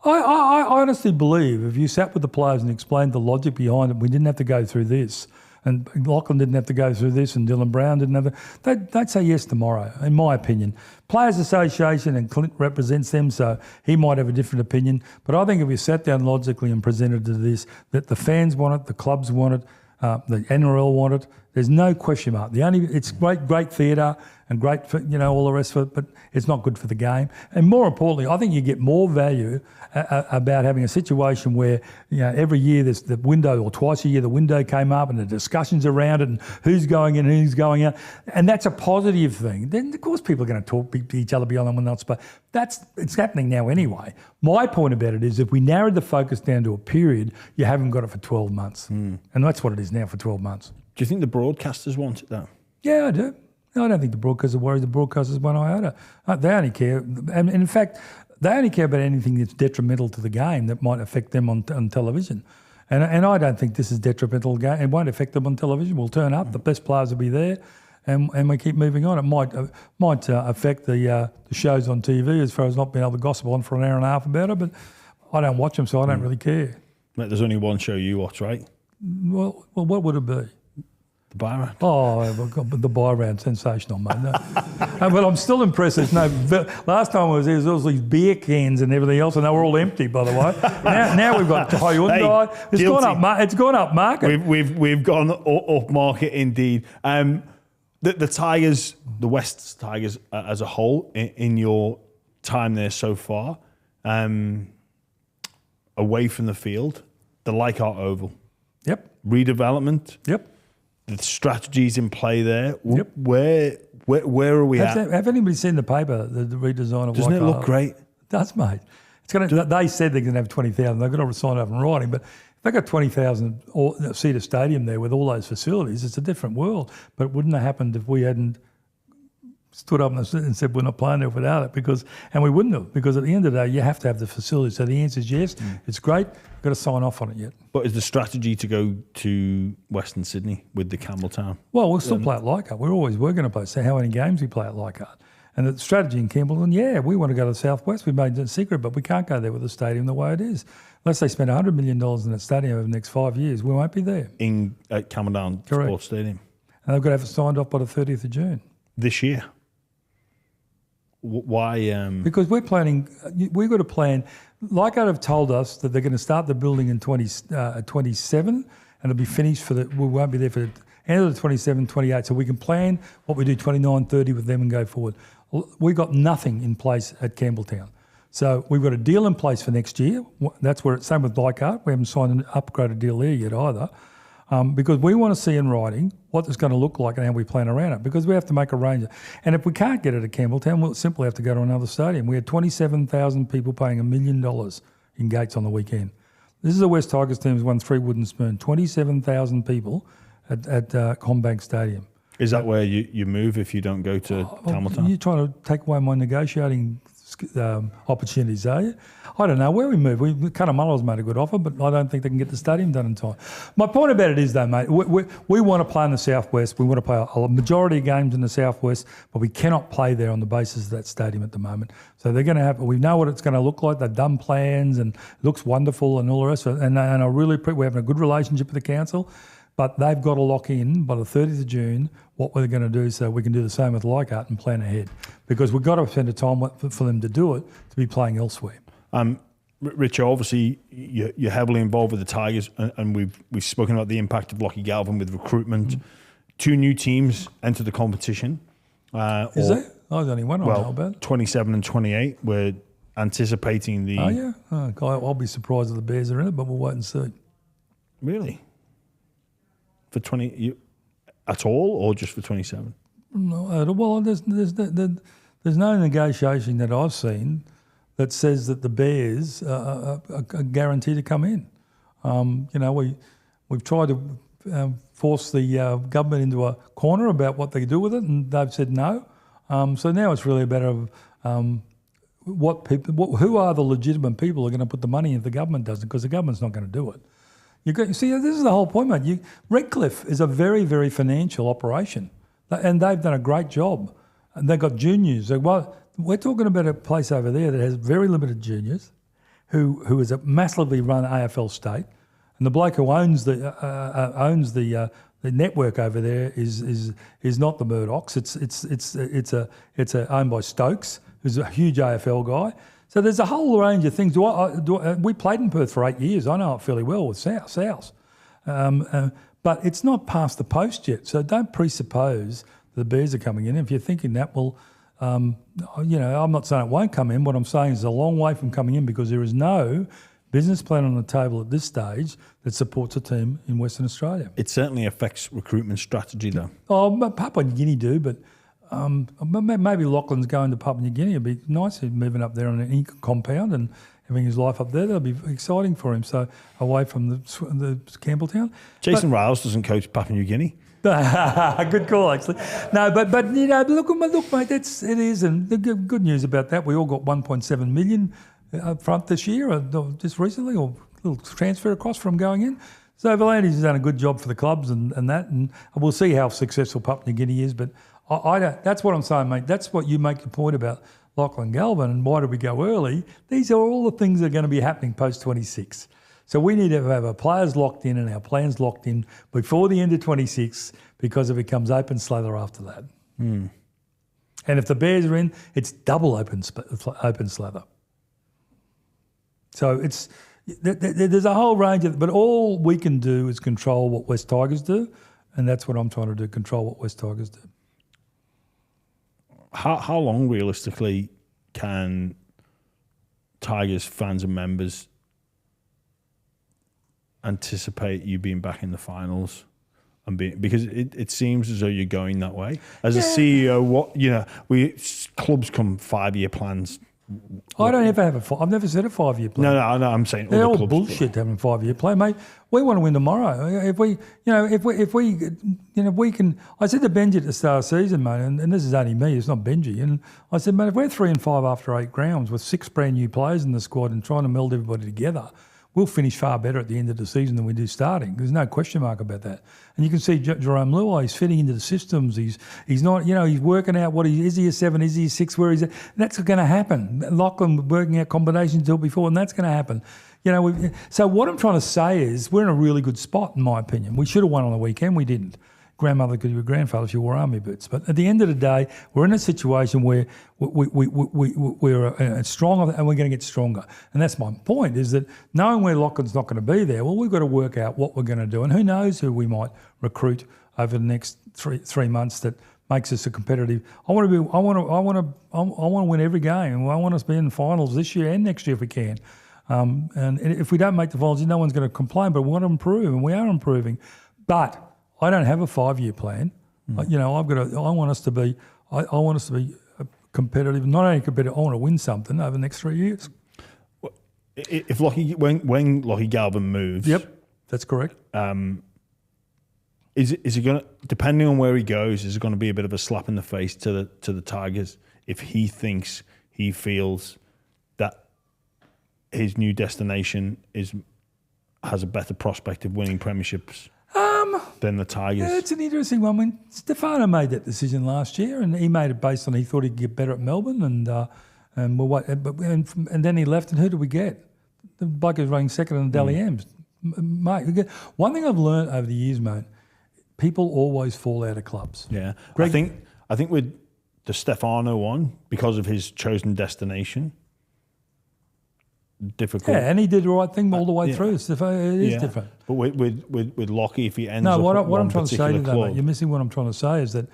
I honestly believe if you sat with the players and explained the logic behind it, we didn't have to go through this. And Lachlan didn't have to go through this, and Dylan Brown didn't have to. They'd say yes tomorrow, in my opinion. Players Association, and Clint represents them, so he might have a different opinion. But I think if you sat down logically and presented to this, that the fans want it, the clubs want it, the NRL want it, There's no question mark. It's great theatre and great for, all the rest of it, but it's not good for the game. And more importantly, I think you get more value about having a situation where every year there's the window, or twice a year the window came up and the discussions around it and who's going in and who's going out, and that's a positive thing. Then of course people are going to talk to each other beyond them when not supposed. It's happening now anyway. My point about it is if we narrowed the focus down to a period, you haven't got it for 12 months, and that's what it is now for 12 months. Do you think the broadcasters want it though? Yeah, I do. I don't think the broadcasters are worried. The broadcasters one iota. They only care, and in fact, they only care about anything that's detrimental to the game that might affect them on television. And I don't think this is detrimental. It won't affect them on television. We'll turn up. The best players will be there, and we keep moving on. It might affect the shows on TV as far as not being able to gossip on for an hour and a half about it. But I don't watch them, so I don't really care. Mate, there's only one show you watch, right? Well, what would it be? The buy round. Oh, the buy round, sensational, mate. No. But I'm still impressed. There's no. Last time I was there was all these beer cans and everything else, and they were all empty, by the way. Now we've got Hyundai. It's gone up market. We've gone up market indeed. The Tigers, the West Tigers as a whole, in your time there so far, away from the field, the Leichhardt Oval. Yep. Redevelopment. Yep. The strategies in play there. Yep. Where are we at? Have anybody seen the paper, the redesign of Doesn't Leichhardt? it look great? It does, mate. It's going to. They said they're going to have 20,000. They've got to sign up in writing, but if they've got 20,000 seater stadium there with all those facilities, it's a different world. But it wouldn't have happened if we hadn't stood up and said we're not playing there without it, and we wouldn't have, because at the end of the day you have to have the facilities. So the answer is yes, it's great. We've got to sign off on it yet. But is the strategy to go to Western Sydney with the Campbelltown? Well, we'll still play at Leichhardt. We're always working to play. So how many games we play at Leichhardt? And the strategy in Campbelltown, we want to go to the Southwest. We made it a secret, but we can't go there with the stadium the way it is. Unless they spend $100 million in that stadium over the next 5 years, we won't be there. At Campbelltown Correct. Sports Stadium. And they've got to have it signed off by the 30th of June. This year? Why? Because we've got to plan. Leichhardt have told us that they're going to start the building in 27 and it'll be finished we won't be there for the end of the 27, 28. So we can plan what we do 29, 30 with them and go forward. We've got nothing in place at Campbelltown. So we've got a deal in place for next year. That's where it's same with Leichhardt. We haven't signed an upgraded deal there yet either. Because we want to see in writing what it's going to look like and how we plan around it, because we have to make arrangements. And if we can't get it at Campbelltown, we'll simply have to go to another stadium. We had 27,000 people paying $1 million in gates on the weekend. This is the West Tigers team who's won 3 wooden spoon. 27,000 people at Combank Stadium. Is that where you move if you don't go to Campbelltown? You're trying to take away my negotiating opportunities, are you? I don't know where we move. Cunnamulla's made a good offer, but I don't think they can get the stadium done in time. My point about it is, though, mate, we want to play in the Southwest. We want to play a majority of games in the Southwest, but we cannot play there on the basis of that stadium at the moment. So they're going to have. We know what it's going to look like. They've done plans and it looks wonderful and all the rest of it. And I really we're having a good relationship with the council. But they've got to lock in by the 30th of June what we're going to do so we can do the same with Leichhardt and plan ahead. Because we've got to spend the time for them to do it, to be playing elsewhere. Richo, obviously you're heavily involved with the Tigers, and we've spoken about the impact of Lachlan Galvin with recruitment. 2 new teams enter the competition. Is there? Oh, there's only one I know about. 27 and 28. We're anticipating the... Oh, yeah? I'll be surprised if the Bears are in it, but we'll wait and see. Really? For 20 at all, or just for 27? No, well, there's no negotiation that I've seen that says that the Bears are guaranteed to come in. We've tried to force the government into a corner about what they do with it, and they've said no. So now it's really a matter of who are the legitimate people who are going to put the money if the government doesn't, because the government's not going to do it. See, this is the whole point, mate. Redcliffe is a very, very financial operation, and they've done a great job. And they've got juniors. We're talking about a place over there that has very limited juniors, who is a massively run AFL state, and the bloke who owns the network over there is not the Murdochs. It's owned by Stokes, who's a huge AFL guy. So there's a whole range of things. We played in Perth for 8 years. I know it fairly well with South. But it's not past the post yet, so don't presuppose the Bears are coming in. If you're thinking that, well, I'm not saying it won't come in. What I'm saying is a long way from coming in because there is no business plan on the table at this stage that supports a team in Western Australia. It certainly affects recruitment strategy, though. Oh, Papua New Guinea do, but maybe Lachlan's going to Papua New Guinea. It'd be nice if moving up there on an ink compound and having his life up there. That'll be exciting for him. So away from the Campbelltown. Jason Riles doesn't coach Papua New Guinea. Good call, actually. No, but look, mate, it is, and the good news about that, we all got 1.7 million up front this year, or just recently, or a little transfer across from going in. So Volandes has done a good job for the clubs and that, and we'll see how successful Papua New Guinea is. But I don't. That's what I'm saying, mate. That's what you make the point about Lachlan Galvin and why did we go early. These are all the things that are going to be happening post 26. So we need to have our players locked in and our plans locked in before the end of 26 because it becomes open slather after that. And if the Bears are in, it's double open slather. So there's a whole range of, but all we can do is control what West Tigers do, and that's what I'm trying to do, control what West Tigers do. How long realistically can Tigers fans and members anticipate you being back in the finals and because it seems as though you're going that way as a CEO? Clubs come 5-year plans. I don't ever have I've never said a 5-year plan. No, I'm saying they're all clubs bullshit having a 5-year plan, mate. We want to win tomorrow. If we can. I said to Benji at the start of the season, mate, and this is only me. It's not Benji. And I said, mate, if we're 3-5 after 8 grounds with 6 brand new players in the squad and trying to meld everybody together, we'll finish far better at the end of the season than we do starting. There's no question mark about that. And you can see Jarome Luai, he's fitting into the systems. He's not, he's working out is he a 7, is he a 6, where he's at. That's going to happen. Lachlan working out combinations till before, and that's going to happen. So what I'm trying to say is we're in a really good spot, in my opinion. We should have won on the weekend. We didn't. Grandmother could be a grandfather if you wore army boots. But at the end of the day, we're in a situation where we're strong and we're going to get stronger. And that's my point, is that knowing where Lachlan's not going to be there, well, we've got to work out what we're going to do. And who knows who we might recruit over the next three months that makes us a competitive. I want to win every game. And I want us to be in the finals this year and next year if we can. And if we don't make the finals, no one's going to complain. But we want to improve, and we are improving. But I don't have a 5-year plan. I want us to be competitive. Not only competitive, I want to win something over the next 3 years. If when Lachlan Galvin moves, yep, that's correct. Is it going to, depending on where he goes, is it going to be a bit of a slap in the face to the Tigers if he feels that his new destination has a better prospect of winning premierships than the Tigers? Yeah, it's an interesting one. When Stefano made that decision last year, and he made it based on he thought he'd get better at Melbourne, and then he left. And who did we get? The bloke who's running second in the Dally M's. Mate, one thing I've learned over the years, mate, people always fall out of clubs. Yeah, Greg, I think with the Stefano one, because of his chosen destination, difficult. Yeah, and he did the right thing all the way through. It is different. But with Lockie, if he ends up what at I'm one trying to say to that, mate, you're missing what I'm trying to say is that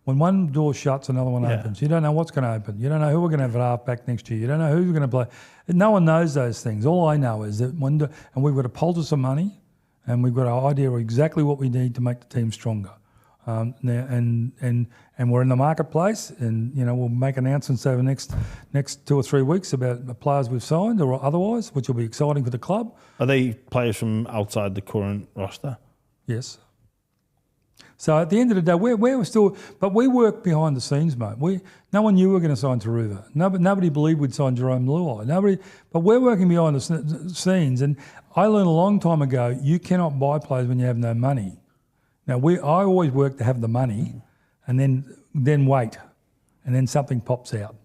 when one door shuts, another one opens. You don't know what's going to open. You don't know who we're going to have at half-back next year. You don't know who's going to play. No one knows those things. All I know is that and we've got a poultice of money, and we've got an idea of exactly what we need to make the team stronger. And we're in the marketplace, and we'll make announcements over the next 2 or 3 weeks about the players we've signed or otherwise, which will be exciting for the club. Are they players from outside the current roster? Yes. So at the end of the day, we're still, but we work behind the scenes, mate. No one knew we were going to sign Taruva. Nobody believed we'd sign Jarome Luai. But we're working behind the scenes, and I learned a long time ago, you cannot buy players when you have no money. Now, I always work to have the money and then wait, and then something pops out.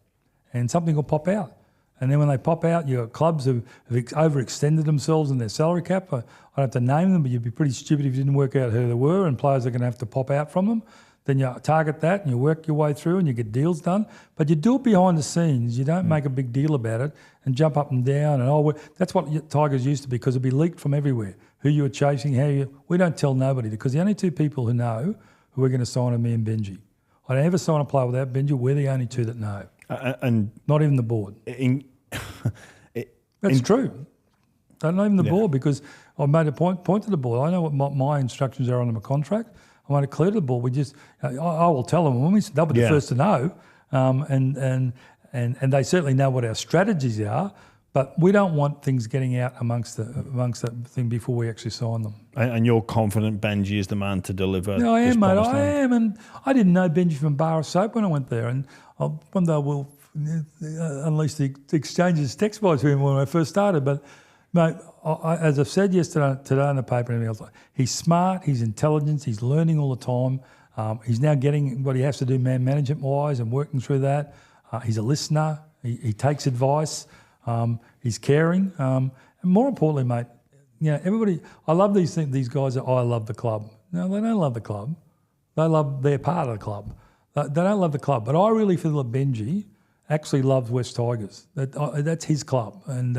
And something will pop out. And then when they pop out, your clubs have overextended themselves in their salary cap. I don't have to name them, but you'd be pretty stupid if you didn't work out who they were, and players are going to have to pop out from them. Then you target that and you work your way through and you get deals done. But you do it behind the scenes. You don't make a big deal about it and jump up and down. And that's what Tigers used to be, because it'd be leaked from everywhere. who you were chasing, we don't tell nobody, because the only two people who know who we're going to sign are me and Benji. I don't ever sign a player without Benji. We're the only two that know. And not even the board. That's true. Not even the board, because I made a point to the board. I know what my instructions are on my contract. I made it clear to the board. I will tell them when they'll be the first to know, and they certainly know what our strategies are. But we don't want things getting out amongst that thing before we actually sign them. And you're confident Benji is the man to deliver? No, I am, mate. I am, and I didn't know Benji from Bar of Soap when I went there, and one day we'll unleash the exchanges text by to him when I first started. But mate, as I've said today in the paper, and everything else, he's smart, he's intelligent, he's learning all the time. He's now getting what he has to do man management wise and working through that. He's a listener. He takes advice. He's caring. And more importantly, mate, everybody. I love these things. These guys that I love the club. No, they don't love the club. They love their part of the club. They don't love the club. But I really feel that Benji actually loves West Tigers. That's his club, and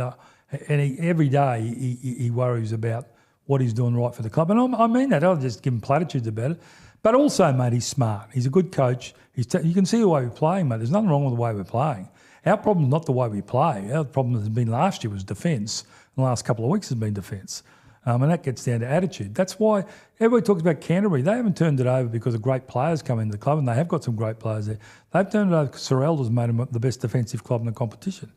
every day he worries about what he's doing right for the club. And I mean that. I'll just give him platitudes about it. But also, mate, he's smart. He's a good coach. You can see the way we're playing, mate. There's nothing wrong with the way we're playing. Our problem is not the way we play. Our problem has been last year was defence. The last couple of weeks has been defence. And that gets down to attitude. That's why everybody talks about Canterbury. They haven't turned it over because of great players coming into the club, and they have got some great players there. They've turned it over because Sir Elder's made them the best defensive club in the competition.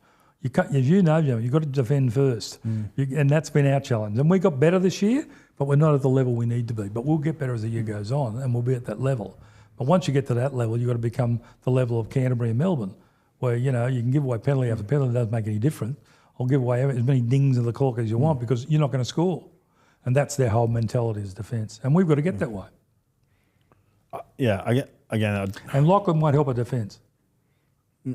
As you know, you've got to defend first. And that's been our challenge. And we got better this year, but we're not at the level we need to be. But we'll get better as the year goes on, and we'll be at that level. But once you get to that level, you've got to become the level of Canterbury and Melbourne, where, you can give away penalty after penalty. It doesn't make any difference. I'll give away as many dings of the cork as you want because you're not going to score. And that's their whole mentality is defence. And we've got to get that way. And Lachlan won't help a defence.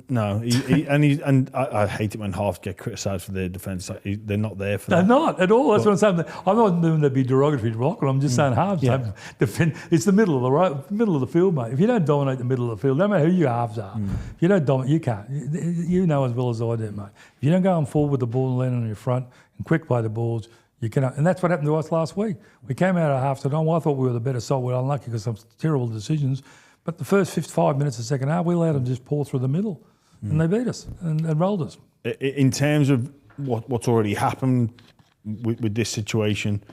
No, I hate it when halves get criticised for their defence. They're not there for that. They're not at all. That's what I'm saying. I'm not doing to be derogatory to Lachlan. I'm just saying halves don't defend. It's the middle of the field, mate. If you don't dominate the middle of the field, no matter who your halves are, if you don't dominate, you can't. You know as well as I do, mate. If you don't go on forward with the ball and land on your front and quick play the balls, you cannot. And that's what happened to us last week. We came out at half time. I thought we were the better side. We were unlucky because of some terrible decisions. But the first 55 minutes of the second half, we allowed them to just pour through the middle. And they beat us and rolled us. In terms of what's already happened with this situation,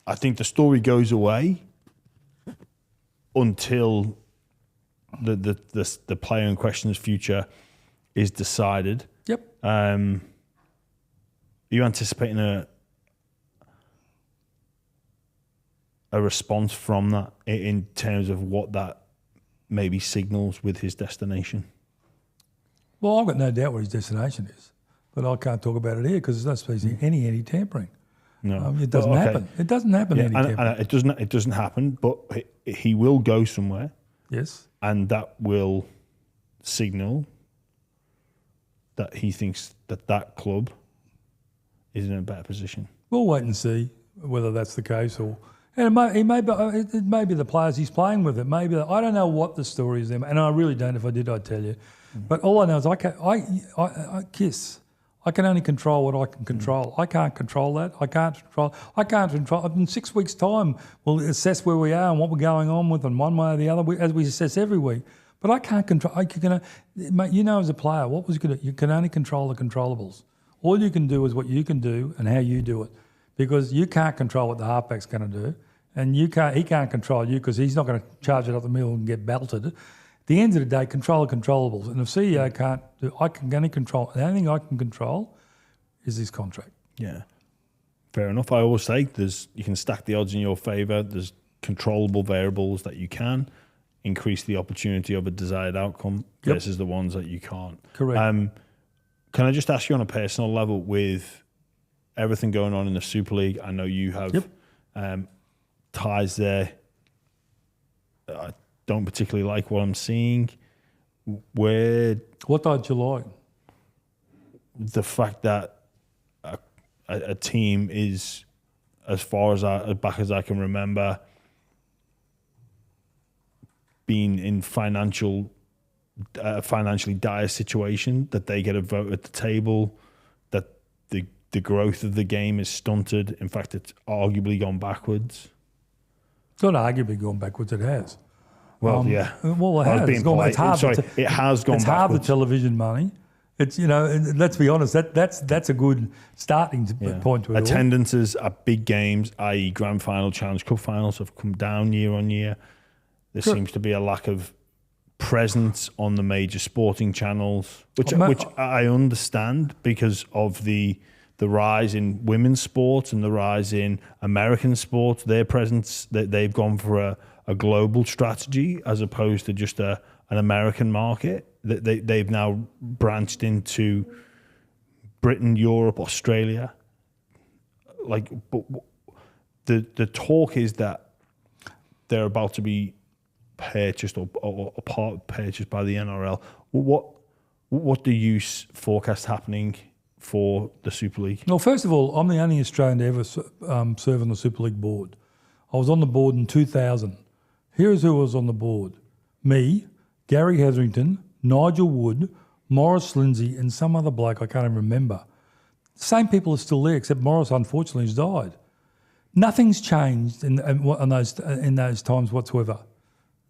I think the story goes away until the player in question's future is decided. Yep. Are you anticipating a response from that in terms of what that maybe signals with his destination? Well, I've got no doubt what his destination is, but I can't talk about it here because there's not supposed to be any tampering. No, it doesn't happen. It doesn't happen. And it doesn't happen. But he will go somewhere. Yes, and that will signal that he thinks that club is in a better position. We'll wait and see whether that's the case, or and it may be the players he's playing with. It may be I don't know what the story is there, and I really don't. If I did, I'd tell you. But all I know is I can only control what I can control. I can't control that. I can't control. In 6 weeks' time, we'll assess where we are and what we're going on with, and one way or the other, as we assess every week. But I can't control. Mate, as a player, you can only control the controllables. All you can do is what you can do and how you do it, because you can't control what the halfback's going to do, and he can't control you because he's not going to charge it up the middle and get belted. At the end of the day, control the controllables. And if CEO can't do, I can only control. The only thing I can control is this contract. Yeah, fair enough. I always say you can stack the odds in your favour. There's controllable variables that you can increase the opportunity of a desired outcome versus the ones that you can't. Correct. Can I just ask you on a personal level, with everything going on in the Super League, I know you have ties there. I don't particularly like what I'm seeing. What don't you like? The fact that a team is, as far as back as I can remember, being in financially dire situation, that they get a vote at the table, that the the growth of the game is stunted. In fact, it's arguably gone backwards. It's not arguably gone backwards. It has. Well, yeah. Well, it has. It's half. It has gone It's backwards. half the television money. It's, let's be honest, that's a good starting point to it. Attendances at big games, i.e. Grand Final, Challenge Cup finals, have come down year on year. There seems to be a lack of presence on the major sporting channels, which I understand because of the rise in women's sports and the rise in American sports. Their presence, they've gone for a global strategy as opposed to just an American market. They've now branched into Britain, Europe, Australia. But the talk is that they're about to be purchased or part purchased by the NRL. What do you forecast happening for the Super League? Well, first of all, I'm the only Australian to ever serve on the Super League board. I was on the board in 2000. Here's who was on the board: me, Gary Hetherington, Nigel Wood, Morris Lindsay, and some other bloke I can't even remember. The same people are still there, except Morris, unfortunately, has died. Nothing's changed in those times whatsoever.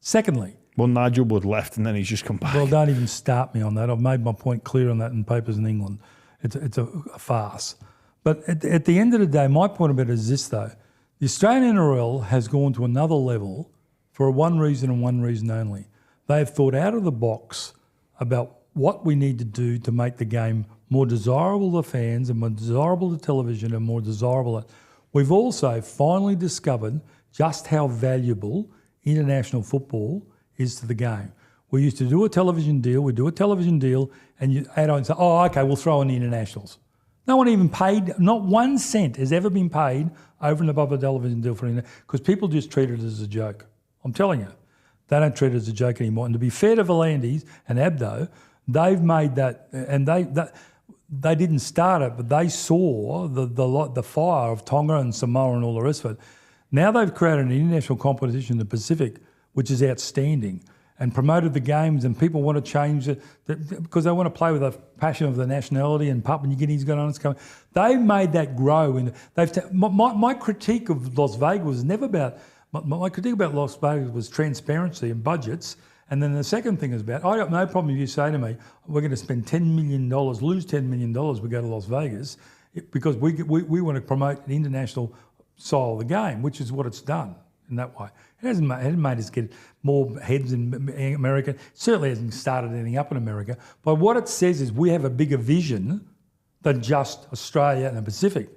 Secondly, well, Nigel Wood left and then he's just come back. Well, don't even start me on that. I've made my point clear on that in papers in England. It's a farce. But at the end of the day, my point about it is this, though. The Australian NRL has gone to another level for one reason and one reason only. They have thought out of the box about what we need to do to make the game more desirable to fans and more desirable to television and more desirable. We've also finally discovered just how valuable international football is to the game. We used to do a television deal, and you add on and say, oh, okay, we'll throw in the internationals. No one even paid, not 1 cent has ever been paid over and above a television deal for because people just treat it as a joke. I'm telling you, they don't treat it as a joke anymore. And to be fair to Volandis and Abdo, they've made that, and they didn't start it, but they saw the fire of Tonga and Samoa and all the rest of it. Now they've created an international competition in the Pacific, which is outstanding, and promoted the games, and people want to change it because they want to play with the passion of the nationality, and Papua New Guinea's going on. It's coming. They've made that grow. My critique of Las Vegas was never about... My critique about Las Vegas was transparency and budgets. And then the second thing is about, I got no problem if you say to me, we're going to spend $10 million, lose $10 million, we go to Las Vegas, because we want to promote an international style of the game, which is what it's done in that way. It hasn't made us get more heads in America. It certainly hasn't started anything up in America. But what it says is we have a bigger vision than just Australia and the Pacific.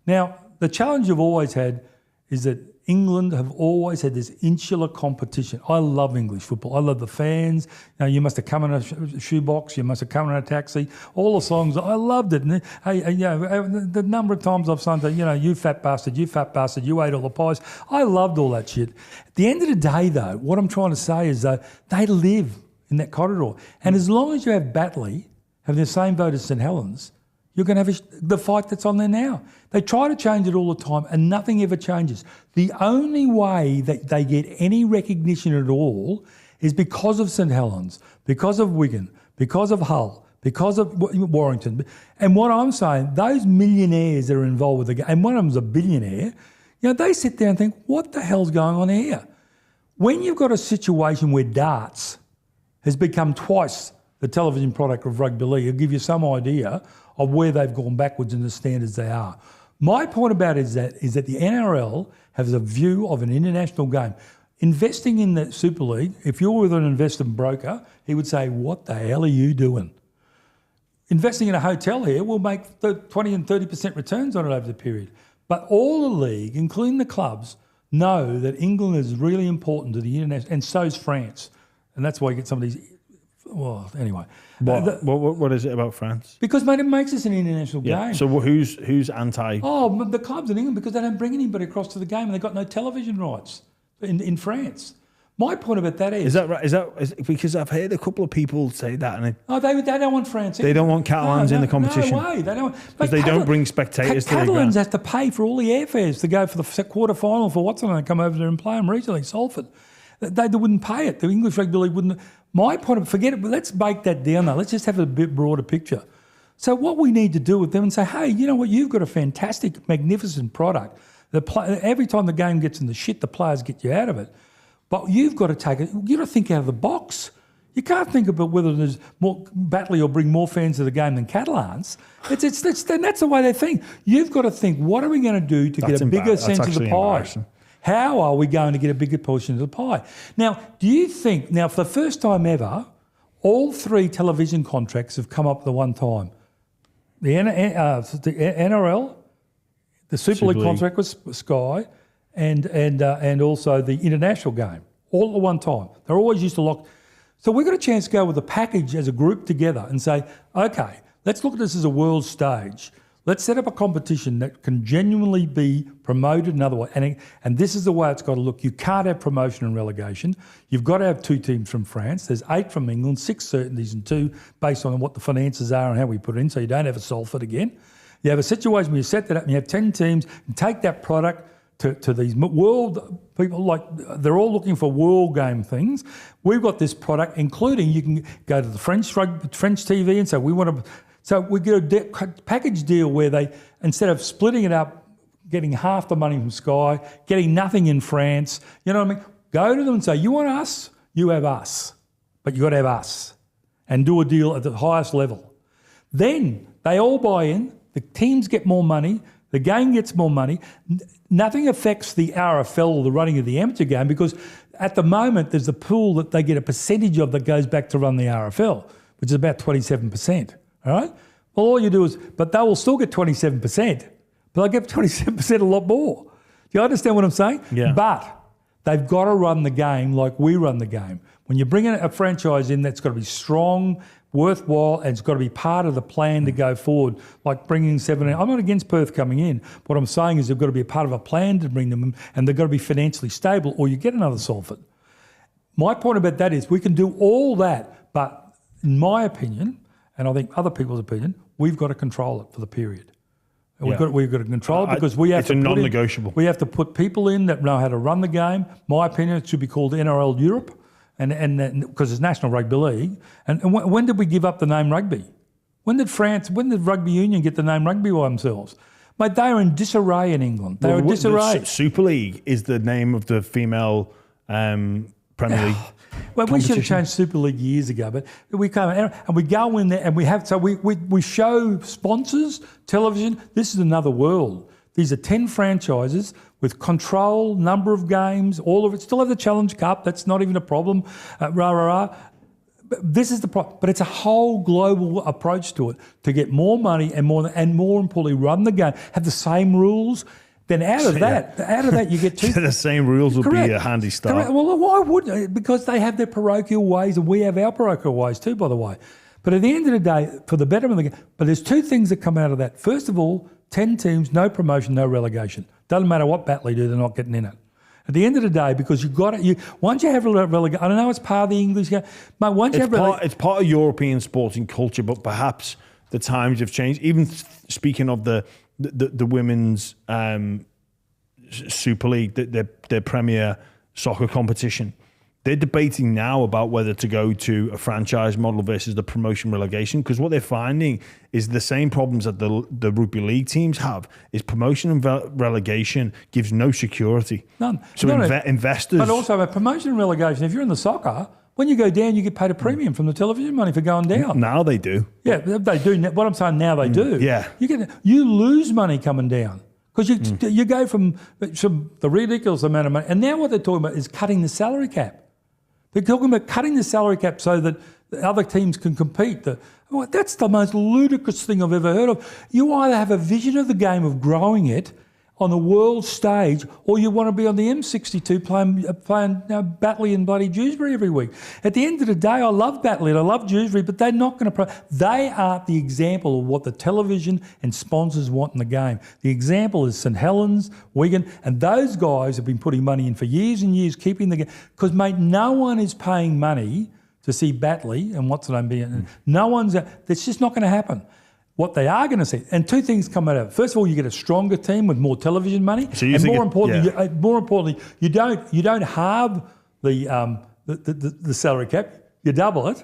Now, the challenge you've always had is that England have always had this insular competition. I love English football. I love the fans. You must have come in a shoebox. You must have come in a taxi. All the songs, I loved it. And the number of times I've sung, you fat bastard, you ate all the pies. I loved all that shit. At the end of the day, though, what I'm trying to say is that they live in that corridor. And as long as you have Batley having the same vote as St Helens, you're going to have the fight that's on there now. They try to change it all the time and nothing ever changes. The only way that they get any recognition at all is because of St Helens, because of Wigan, because of Hull, because of Warrington. And what I'm saying, those millionaires that are involved with the game, and one of them's a billionaire, they sit there and think, what the hell's going on here? When you've got a situation where darts has become twice the television product of rugby league, it'll give you some idea of where they've gone backwards in the standards they are. My point about it is that the NRL has a view of an international game. Investing in the Super League, if you're with an investment broker, he would say, what the hell are you doing? Investing in a hotel here will make 20 and 30% returns on it over the period. But all the league, including the clubs, know that England is really important to the international, and so is France. And that's why you get some of these... Well, anyway. What is it about France? Because, mate, it makes us an international game. So who's anti? Oh, the clubs in England, because they don't bring anybody across to the game and they've got no television rights in France. My point about that is... Is that right? Is because I've heard a couple of people say that. And they don't want France. They don't want Catalans in the competition. No way. They don't. Because they don't bring spectators to the ground. Catalans have to pay for all the airfares to go for the quarter-final for Watson and come over there and play them regionally, Salford. They wouldn't pay it. The English Rugby League wouldn't... My point of... Forget it. Let's break that down, though. Let's just have a bit broader picture. So what we need to do with them and say, hey, you know what? You've got a fantastic, magnificent product. Every time the game gets in the shit, the players get you out of it. But you've got to you've got to think out of the box. You can't think about whether there's more Batley will bring more fans to the game than Catalans. That's the way they think. You've got to think, what are we going to do to get a bigger sense of the pie? How are we going to get a bigger portion of the pie? Now, do you think, for the first time ever, all 3 television contracts have come up at the one time? The NRL, the Super League contract with Sky, and also the international game, all at one time. They're always used to lock. So we've got a chance to go with a package as a group together and say, okay, let's look at this as a world stage. Let's set up a competition that can genuinely be promoted another way. And this is the way it's got to look. You can't have promotion and relegation. You've got to have 2 teams from France. There's 8 from England, 6 certainties and 2 based on what the finances are and how we put it in, so you don't have a Salford again. You have a situation where you set that up and you have 10 teams and take that product to these world people, like they're all looking for world game things. We've got this product, including you can go to the French TV and say we want to. So we get a package deal where they, instead of splitting it up, getting half the money from Sky, getting nothing in France, you know what I mean? Go to them and say, you want us, you have us, but you got to have us, and do a deal at the highest level. Then they all buy in. The teams get more money. The game gets more money. Nothing affects the RFL or the running of the amateur game because at the moment there's a pool that they get a percentage of that goes back to run the RFL, which is about 27%. All right? Well, all you do is, but they will still get 27%, but they'll get 27% a lot more. Do you understand what I'm saying? Yeah. But they've got to run the game like we run the game. When you bring a franchise in, that's got to be strong, worthwhile, and it's got to be part of the plan to go forward, like bringing 17. I'm not against Perth coming in. What I'm saying is they've got to be a part of a plan to bring them in, and they've got to be financially stable, or you get another Salford. My point about that is we can do all that, but in my opinion, and I think other people's opinion, we've got to control it for the period. We've got to control it because we have to. It's a non-negotiable. We have to put people in that know how to run the game. My opinion, it should be called NRL Europe, and because it's National Rugby League. And when did we give up the name rugby? When did Rugby Union get the name rugby by themselves? Mate, they are in disarray in England. They are in disarray. The Super League is the name of the female Premier League. Well, we should have changed Super League years ago, but we come and we go in there and we show sponsors, television. This is another world. These are 10 franchises with control, number of games, all of it. Still have the Challenge Cup. That's not even a problem. This is the problem. But it's a whole global approach to it to get more money and more importantly, run the game, have the same rules. Then out of that, you get 2. The same rules would be a handy start. Correct. Well, why wouldn't? Because they have their parochial ways and we have our parochial ways too, by the way. But at the end of the day, for the betterment of the game, but there's 2 things that come out of that. First of all, 10 teams, no promotion, no relegation. Doesn't matter what Batley do, they're not getting in it. At the end of the day, because you've got it, once you have relegation, I don't know it's part of the English game, but once you have it's part of European sporting culture, but perhaps the times have changed. Even speaking of the women's Super League, their premier soccer competition, they're debating now about whether to go to a franchise model versus the promotion relegation, because what they're finding is the same problems that the rugby league teams have is promotion and relegation gives no security. None. So investors... But also a promotion and relegation, if you're in the soccer, when you go down, you get paid a premium from the television money for going down. Now they do. Yeah, they do. What I'm saying now they do. Yeah. You lose money coming down. Because you go from the ridiculous amount of money, and now what they're talking about is cutting the salary cap. They're talking about cutting the salary cap so that the other teams can compete. That's the most ludicrous thing I've ever heard of. You either have a vision of the game of growing it on the world stage, or you want to be on the M62 playing Batley and bloody Dewsbury every week. At the end of the day, I love Batley and I love Dewsbury, but they're not going to... They are the example of what the television and sponsors want in the game. The example is St Helens, Wigan, and those guys have been putting money in for years and years, keeping the game. Because, mate, no one is paying money to see Batley and what's the name being... No one's... That's just not going to happen. What they are going to see, and 2 things come out of it. First of all, you get a stronger team with more television money, and more importantly, you don't halve the salary cap. You double it.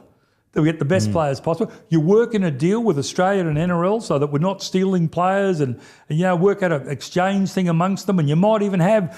that we get the best players possible. You work in a deal with Australia and NRL so that we're not stealing players and work out an exchange thing amongst them. And you might even have,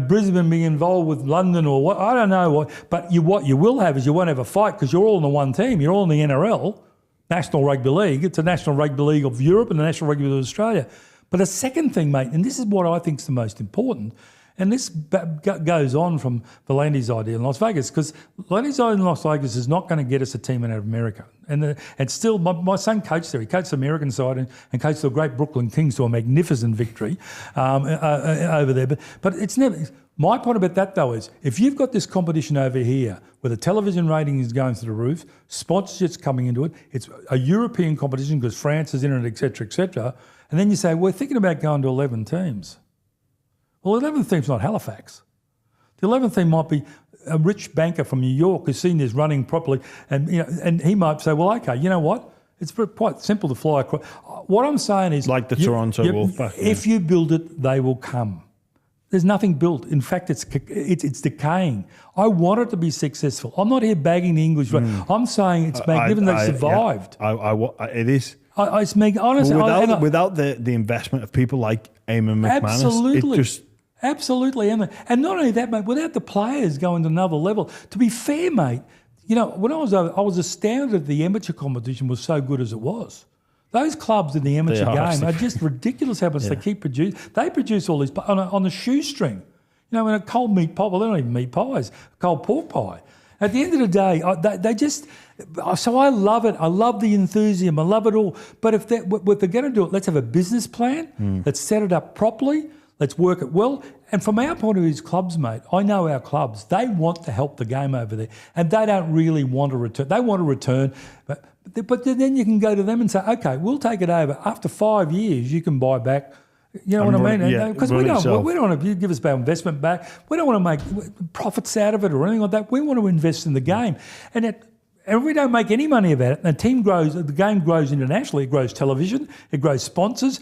Brisbane being involved with London or what, I don't know what. But what you will have is you won't have a fight because you're all in the one team. You're all in the NRL, National Rugby League. It's a National Rugby League of Europe and the National Rugby League of Australia. But a second thing, mate, and this is what I think is the most important, and this goes on from Volandi's idea in Las Vegas, because Volandi's idea in Las Vegas is not going to get us a team out of America. And still, my son coached there. He coached the American side and coached the great Brooklyn Kings to a magnificent victory over there. But it's never... My point about that, though, is if you've got this competition over here where the television rating is going through the roof, sponsorships coming into it, it's a European competition because France is in it, et cetera, and then you say, we're thinking about going to 11 teams. Well, the 11th team's not Halifax. The 11th team might be a rich banker from New York who's seen this running properly, and he might say, well, okay, you know what? It's quite simple to fly across. What I'm saying is... Like the Toronto Wolfpack. If you build it, they will come. There's nothing built. In fact, it's decaying. I want it to be successful. I'm not here bagging the English. I'm saying it's magnificent they've survived. It is. It's honestly... Without the investment of people like Eamon McManus, absolutely. it just... Absolutely, and not only that, mate, without the players going to another level. To be fair, mate, when I was over, I was astounded the amateur competition was so good as it was. Those clubs in the amateur game are just ridiculous how much they keep producing. They produce all these on a shoestring. In a cold meat pie, well, they're not even meat pies, cold pork pie. At the end of the day, they just... So I love it. I love the enthusiasm. I love it all. But if they're going to do it, let's have a business plan. Let's set it up properly. Let's work it well. And from our point of view as clubs, mate, I know our clubs, they want to help the game over there. And they don't really want to return. They want to return. But then you can go to them and say, okay, we'll take it over. After 5 years, you can buy back. You know what I mean? Because we don't want to give us our investment back. We don't want to make profits out of it or anything like that. We want to invest in the game. And we don't make any money about it. And the game grows internationally. It grows television. It grows sponsors.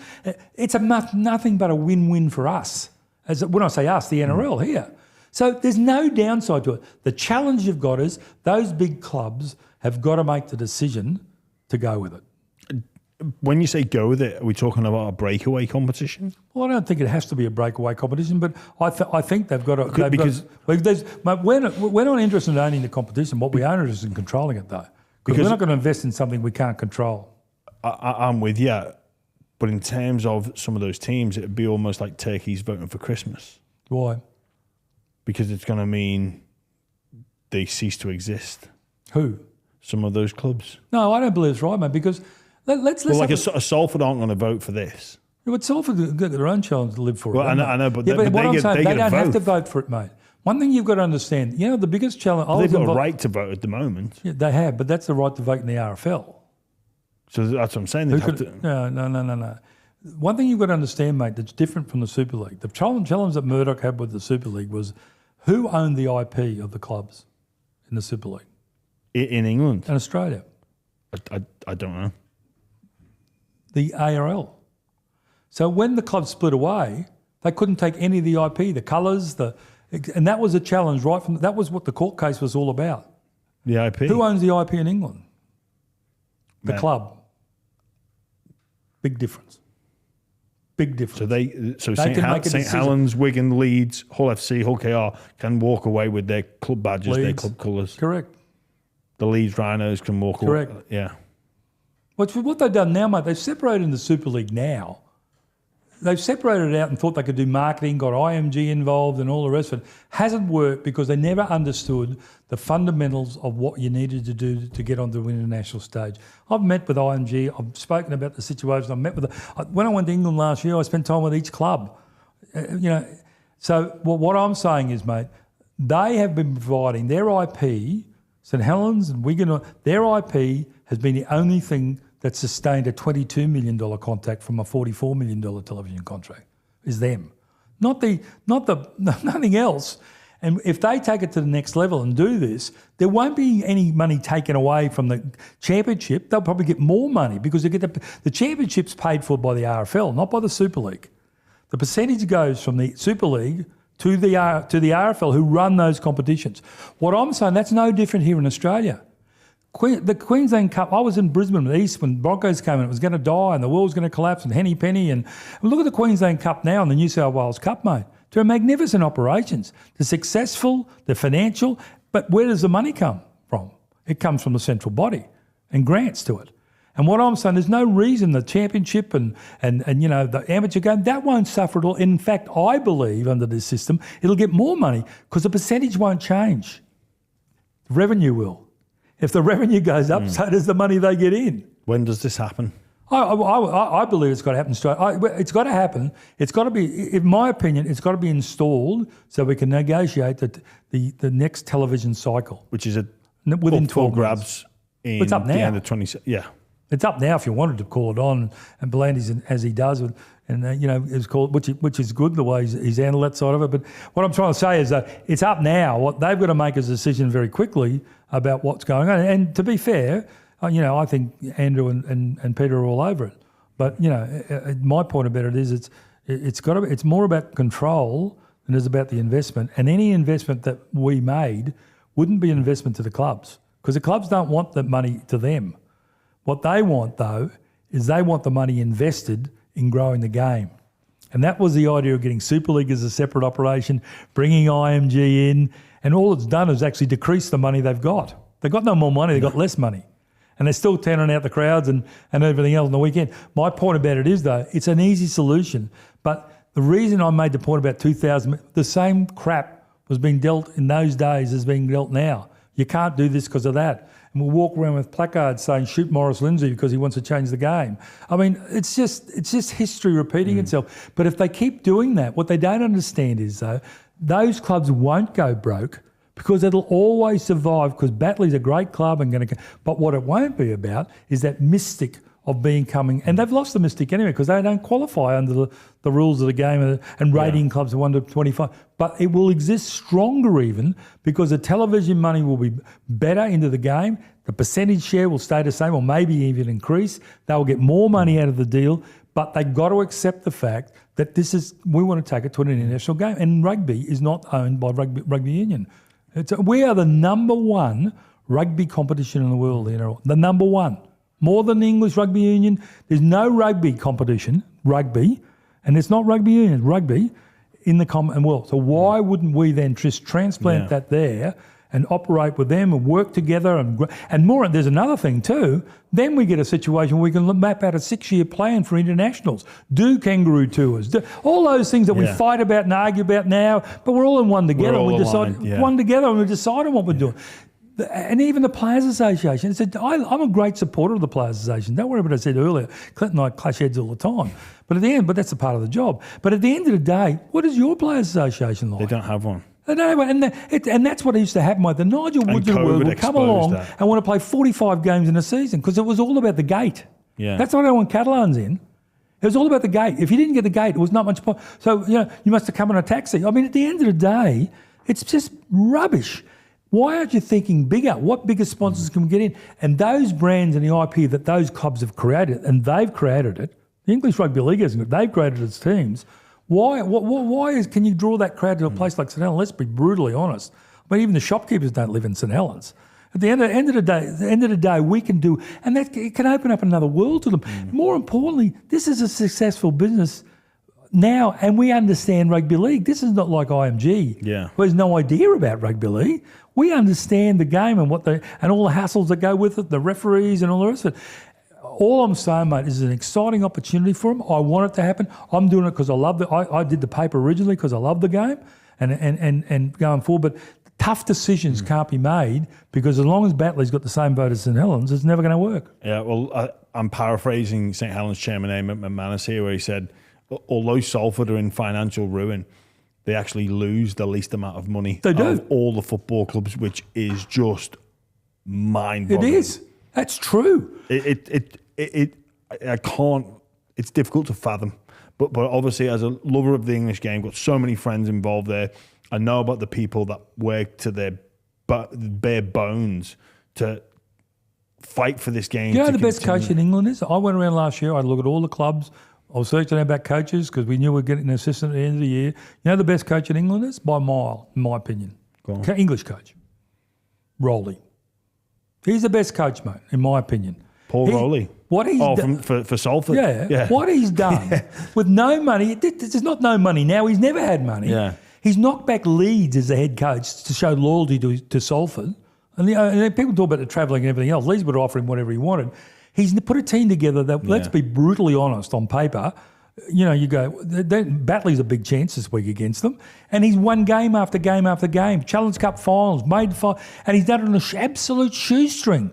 It's nothing but a win-win for us. When I say us, the NRL here. So there's no downside to it. The challenge you've got is those big clubs have got to make the decision to go with it. When you say go with it, are we talking about a breakaway competition? Well, I don't think it has to be a breakaway competition, but I think they've got to... We're not interested in owning the competition. What we are interested in controlling it, though. Because we're not going to invest in something we can't control. I'm with you. But in terms of some of those teams, it would be almost like turkeys voting for Christmas. Why? Because it's going to mean they cease to exist. Who? Some of those clubs. No, I don't believe it's right, man, because... Let's a Salford aren't going to vote for this. Yeah, but Salford got their own challenge to live for. Well, I know, but they don't vote. have to vote for it, mate. One thing you've got to understand, the biggest challenge... They've got a right to vote at the moment. Yeah, they have, but that's the right to vote in the RFL. So that's what I'm saying. No. One thing you've got to understand, mate, that's different from the Super League. The challenge that Murdoch had with the Super League was who owned the IP of the clubs in the Super League? In England? And Australia. I don't know. The ARL. So when the clubs split away, they couldn't take any of the IP, the colours, and that was a challenge right from... That was what the court case was all about. The IP? Who owns the IP in England? The club. Big difference. Big difference. So St Helens, Wigan, Leeds, Hull FC, Hull KR can walk away with their club badges, their club colours. Correct. The Leeds Rhinos can walk away. Correct. Yeah. What they've done now, mate, they've separated in the Super League now. They've separated it out and thought they could do marketing, got IMG involved and all the rest of it. Hasn't worked because they never understood the fundamentals of what you needed to do to get onto an international stage. I've met with IMG. I've spoken about the situation. I've met with when I went to England last year, I spent time with each club. So what I'm saying is, mate, they have been providing their IP, St Helens and Wigan, their IP has been the only thing that sustained a $22 million contract from a $44 million television contract, is them. Nothing else. And if they take it to the next level and do this, there won't be any money taken away from the championship. They'll probably get more money because they get the championship's paid for by the RFL, not by the Super League. The percentage goes from the Super League to the RFL, who run those competitions. What I'm saying, that's no different here in Australia. The Queensland Cup, I was in Brisbane, the East, when Broncos came in, it was going to die and the world was going to collapse and Henny Penny. And look at the Queensland Cup now and the New South Wales Cup, mate. They're magnificent operations. They're successful, they're financial, but where does the money come from? It comes from the central body and grants to it. And what I'm saying, there's no reason the championship and the amateur game, that won't suffer at all. In fact, I believe under this system, it'll get more money because the percentage won't change. The revenue will. If the revenue goes up, so does the money they get in. When does this happen? I believe it's got to happen straight. It's got to happen. It's got to be, in my opinion, it's got to be installed so we can negotiate the next television cycle. Which is within 12 grabs in it's up now. The end of 20. Yeah. It's up now if you wanted to call it on, and Blandy's as he does, it's called, which is good the way he's handled that side of it. But what I'm trying to say is that it's up now. What they've got to make is a decision very quickly about what's going on. And to be fair, I think Andrew and Peter are all over it. But my point about it is it's more about control than it is about the investment. And any investment that we made wouldn't be an investment to the clubs because the clubs don't want the money to them. What they want, though, is they want the money invested in growing the game. And that was the idea of getting Super League as a separate operation, bringing IMG in, and all it's done is actually decrease the money they've got. They've got no more money, they've got less money. And they're still turning out the crowds and everything else on the weekend. My point about it is, though, it's an easy solution. But the reason I made the point about 2000, the same crap was being dealt in those days as being dealt now. You can't do this because of that. And we'll walk around with placards saying, shoot Morris Lindsay because he wants to change the game. I mean, it's just history repeating itself. But if they keep doing that, what they don't understand is, though, those clubs won't go broke because it'll always survive because Batley's a great club and going to. But what it won't be about is that mystic of becoming, and they've lost the mystic anyway because they don't qualify under the rules of the game and rating clubs of 1 to 25. But it will exist stronger even because the television money will be better into the game. The percentage share will stay the same or maybe even increase. They'll get more money out of the deal, but they've got to accept the fact that we want to take it to an international game. And rugby is not owned by rugby union. We are the number one rugby competition in the world, the number one. More than the English Rugby Union. There's no rugby competition, and it's not rugby union, it's rugby in the Commonwealth. So why wouldn't we then just transplant that there and operate with them and work together and more? There's another thing too. Then we get a situation where we can map out a 6-year plan for internationals, do kangaroo tours, all those things that we fight about and argue about now, but we're all in one together. We decide one together and we decide on what we're doing. And even the Players Association. I'm a great supporter of the Players Association. Don't worry about what I said earlier. Clinton and I clash heads all the time. But that's a part of the job. But at the end of the day, what is your Players Association like? They don't have one. They don't have one. And that's what used to happen. The Nigel Woods of the world would come along and want to play 45 games in a season because it was all about the gate. Yeah. That's why I don't want Catalans in. It was all about the gate. If you didn't get the gate, it was not much point. So, you must have come in a taxi. I mean, at the end of the day, it's just rubbish. Why aren't you thinking bigger? What bigger sponsors can we get in? And those brands and the IP that those clubs have created, and they've created it, the English Rugby League hasn't, they've created its teams. Why can you draw that crowd to a place like St Helens? Let's be brutally honest. I mean, even the shopkeepers don't live in St Helens. At the end of the day, we can do, and that it can open up another world to them. More importantly, this is a successful business now, and we understand rugby league. This is not like IMG, who has no idea about rugby league. We understand the game and and all the hassles that go with it, the referees and all the rest of it. All I'm saying, mate, is an exciting opportunity for them. I want it to happen. I'm doing it because I love I did the paper originally because I love the game and going forward. But tough decisions can't be made because as long as Batley's got the same vote as St Helens, it's never going to work. Yeah, well, I'm paraphrasing St Helens chairman Eamon McManus here, where he said, although Salford are in financial ruin, they actually lose the least amount of money of all the football clubs, which is just mind-boggling. It is. That's true. I can't. It's difficult to fathom. But obviously, as a lover of the English game, got so many friends involved there. I know about the people that work to their bare bones to fight for this game. You know who the best coach in England is? I went around last year. I looked at all the clubs. I was searching about coaches because we knew we were getting an assistant at the end of the year. You know who the best coach in England is? By a mile, in my opinion. English coach. Rowley. He's the best coach, mate, in my opinion. Paul Rowley. What he's for Salford. Yeah. What he's done with no money. There's not no money now. He's never had money. Yeah. He's knocked back Leeds as the head coach to show loyalty to Salford. And people talk about the travelling and everything else. Leeds would offer him whatever he wanted. He's put a team together that, let's be brutally honest, on paper, you go, Batley's a big chance this week against them. And he's won game after game after game. Challenge Cup finals, and he's done it on an absolute shoestring.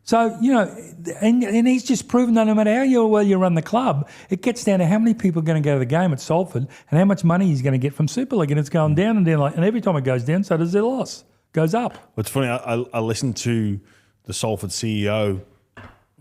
So, and he's just proven that no matter how well you run the club, it gets down to how many people are going to go to the game at Salford and how much money he's going to get from Super League. And it's going down and down. And every time it goes down, so does their loss. Goes up. Well, it's funny, I listened to the Salford CEO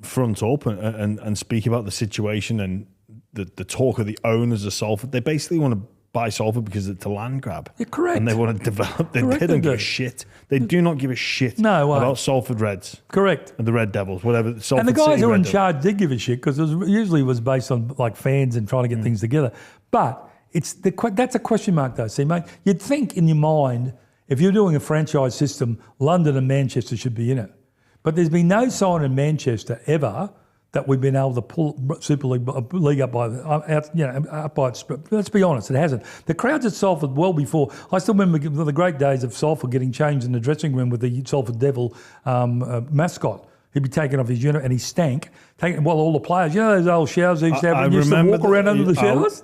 front up and speak about the situation and the talk of the owners of Salford. They basically want to buy Salford because it's a land grab. You're correct. And they want to develop. They don't give a shit. They do not give a shit about Salford Reds. Correct. And the Red Devils, whatever. Salford and the guys City who are Red in Devils. charge did give a shit because it usually was based on like fans and trying to get things together. But that's a question mark though. See, mate, you'd think in your mind, if you're doing a franchise system, London and Manchester should be in it. But there's been no sign in Manchester ever that we've been able to pull Super League up by its. Let's be honest, it hasn't. The crowds at Salford well before. I still remember the great days of Salford getting changed in the dressing room with the Salford Devil mascot. He'd be taking off his unit and he stank. While all the players, those old showers they used to have, and used to walk around under the showers.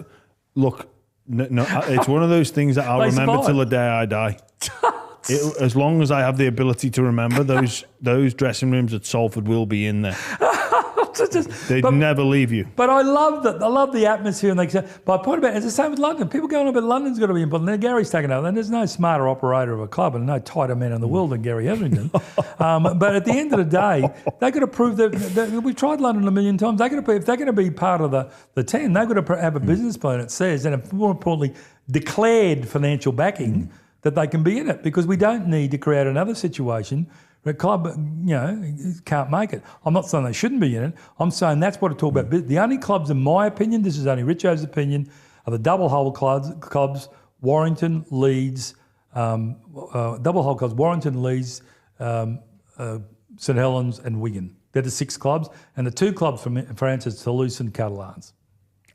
Look, no, it's one of those things that I'll remember till the day I die. As long as I have the ability to remember, those dressing rooms at Salford will be in there. They'd never leave you. But I love that. I love the atmosphere. And but I point about it's the same with London. People going on about London's got to be important. Now Gary's taken over. And there's no smarter operator of a club and no tighter man in the world than Gary Hetherington. But at the end of the day, they've got to prove that we've tried London a million times. If they're going to be part of the team, they've got to have a business plan that says, and more importantly, declared financial backing that they can be in it, because we don't need to create another situation where a club, can't make it. I'm not saying they shouldn't be in it. I'm saying that's what I talk about. The only clubs, in my opinion, this is only Richo's opinion, are the double hull clubs, Warrington, Leeds, double hull clubs, Warrington, Leeds, St Helens and Wigan. They're the 6 clubs. And the 2 clubs from France is Toulouse and Catalans.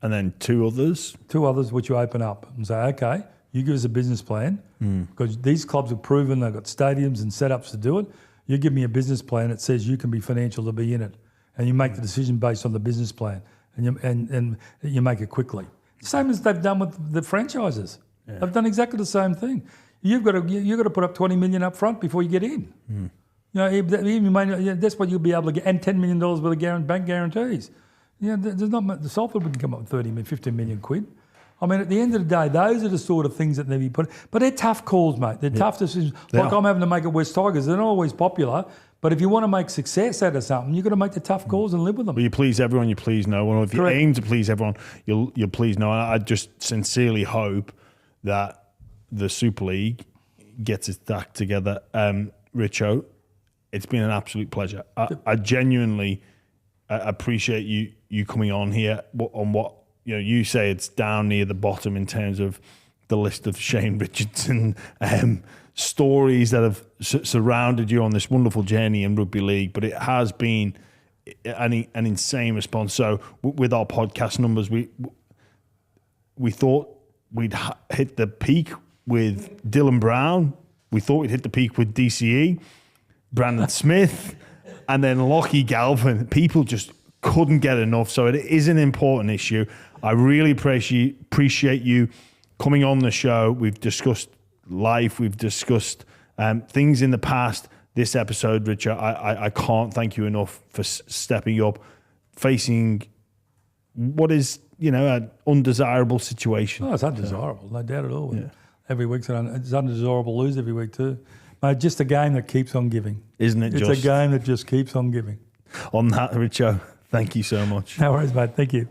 And then 2 others? 2 others which you open up and say, okay, you give us a business plan, because these clubs have proven they've got stadiums and setups to do it. You give me a business plan that says you can be financial to be in it, and you make the decision based on the business plan, and you make it quickly. Same as they've done with the franchises. Yeah. They've done exactly the same thing. You've got to put up 20 million up front before you get in. That's what you'll be able to get, and $10 million worth of bank guarantees. There's not much. The Salford would come up with 15 million quid. I mean, at the end of the day, those are the sort of things that they be put. But they're tough calls, mate. They're tough decisions. I'm having to make at West Tigers. They're not always popular. But if you want to make success out of something, you've got to make the tough calls and live with them. Well, you please everyone, you please no one. If you aim to please everyone, you'll please no one. I just sincerely hope that the Super League gets its act together. Richo, it's been an absolute pleasure. I genuinely appreciate you coming on here on what. You say it's down near the bottom in terms of the list of Shane Richardson stories that have surrounded you on this wonderful journey in rugby league, but it has been an insane response. So with our podcast numbers, we thought we'd hit the peak with Dylan Brown. We thought we'd hit the peak with DCE, Brandon Smith, and then Lachlan Galvin. People just couldn't get enough. So it is an important issue. I really appreciate you coming on the show. We've discussed life. We've discussed things in the past. This episode, Richard, I can't thank you enough for stepping up, facing what is, an undesirable situation. Oh, it's undesirable, no doubt at all. Yeah. Every week's it's undesirable to lose every week too. Mate, just a game that keeps on giving. Isn't it? It's a game that just keeps on giving. On that, Richo, thank you so much. No worries, mate. Thank you.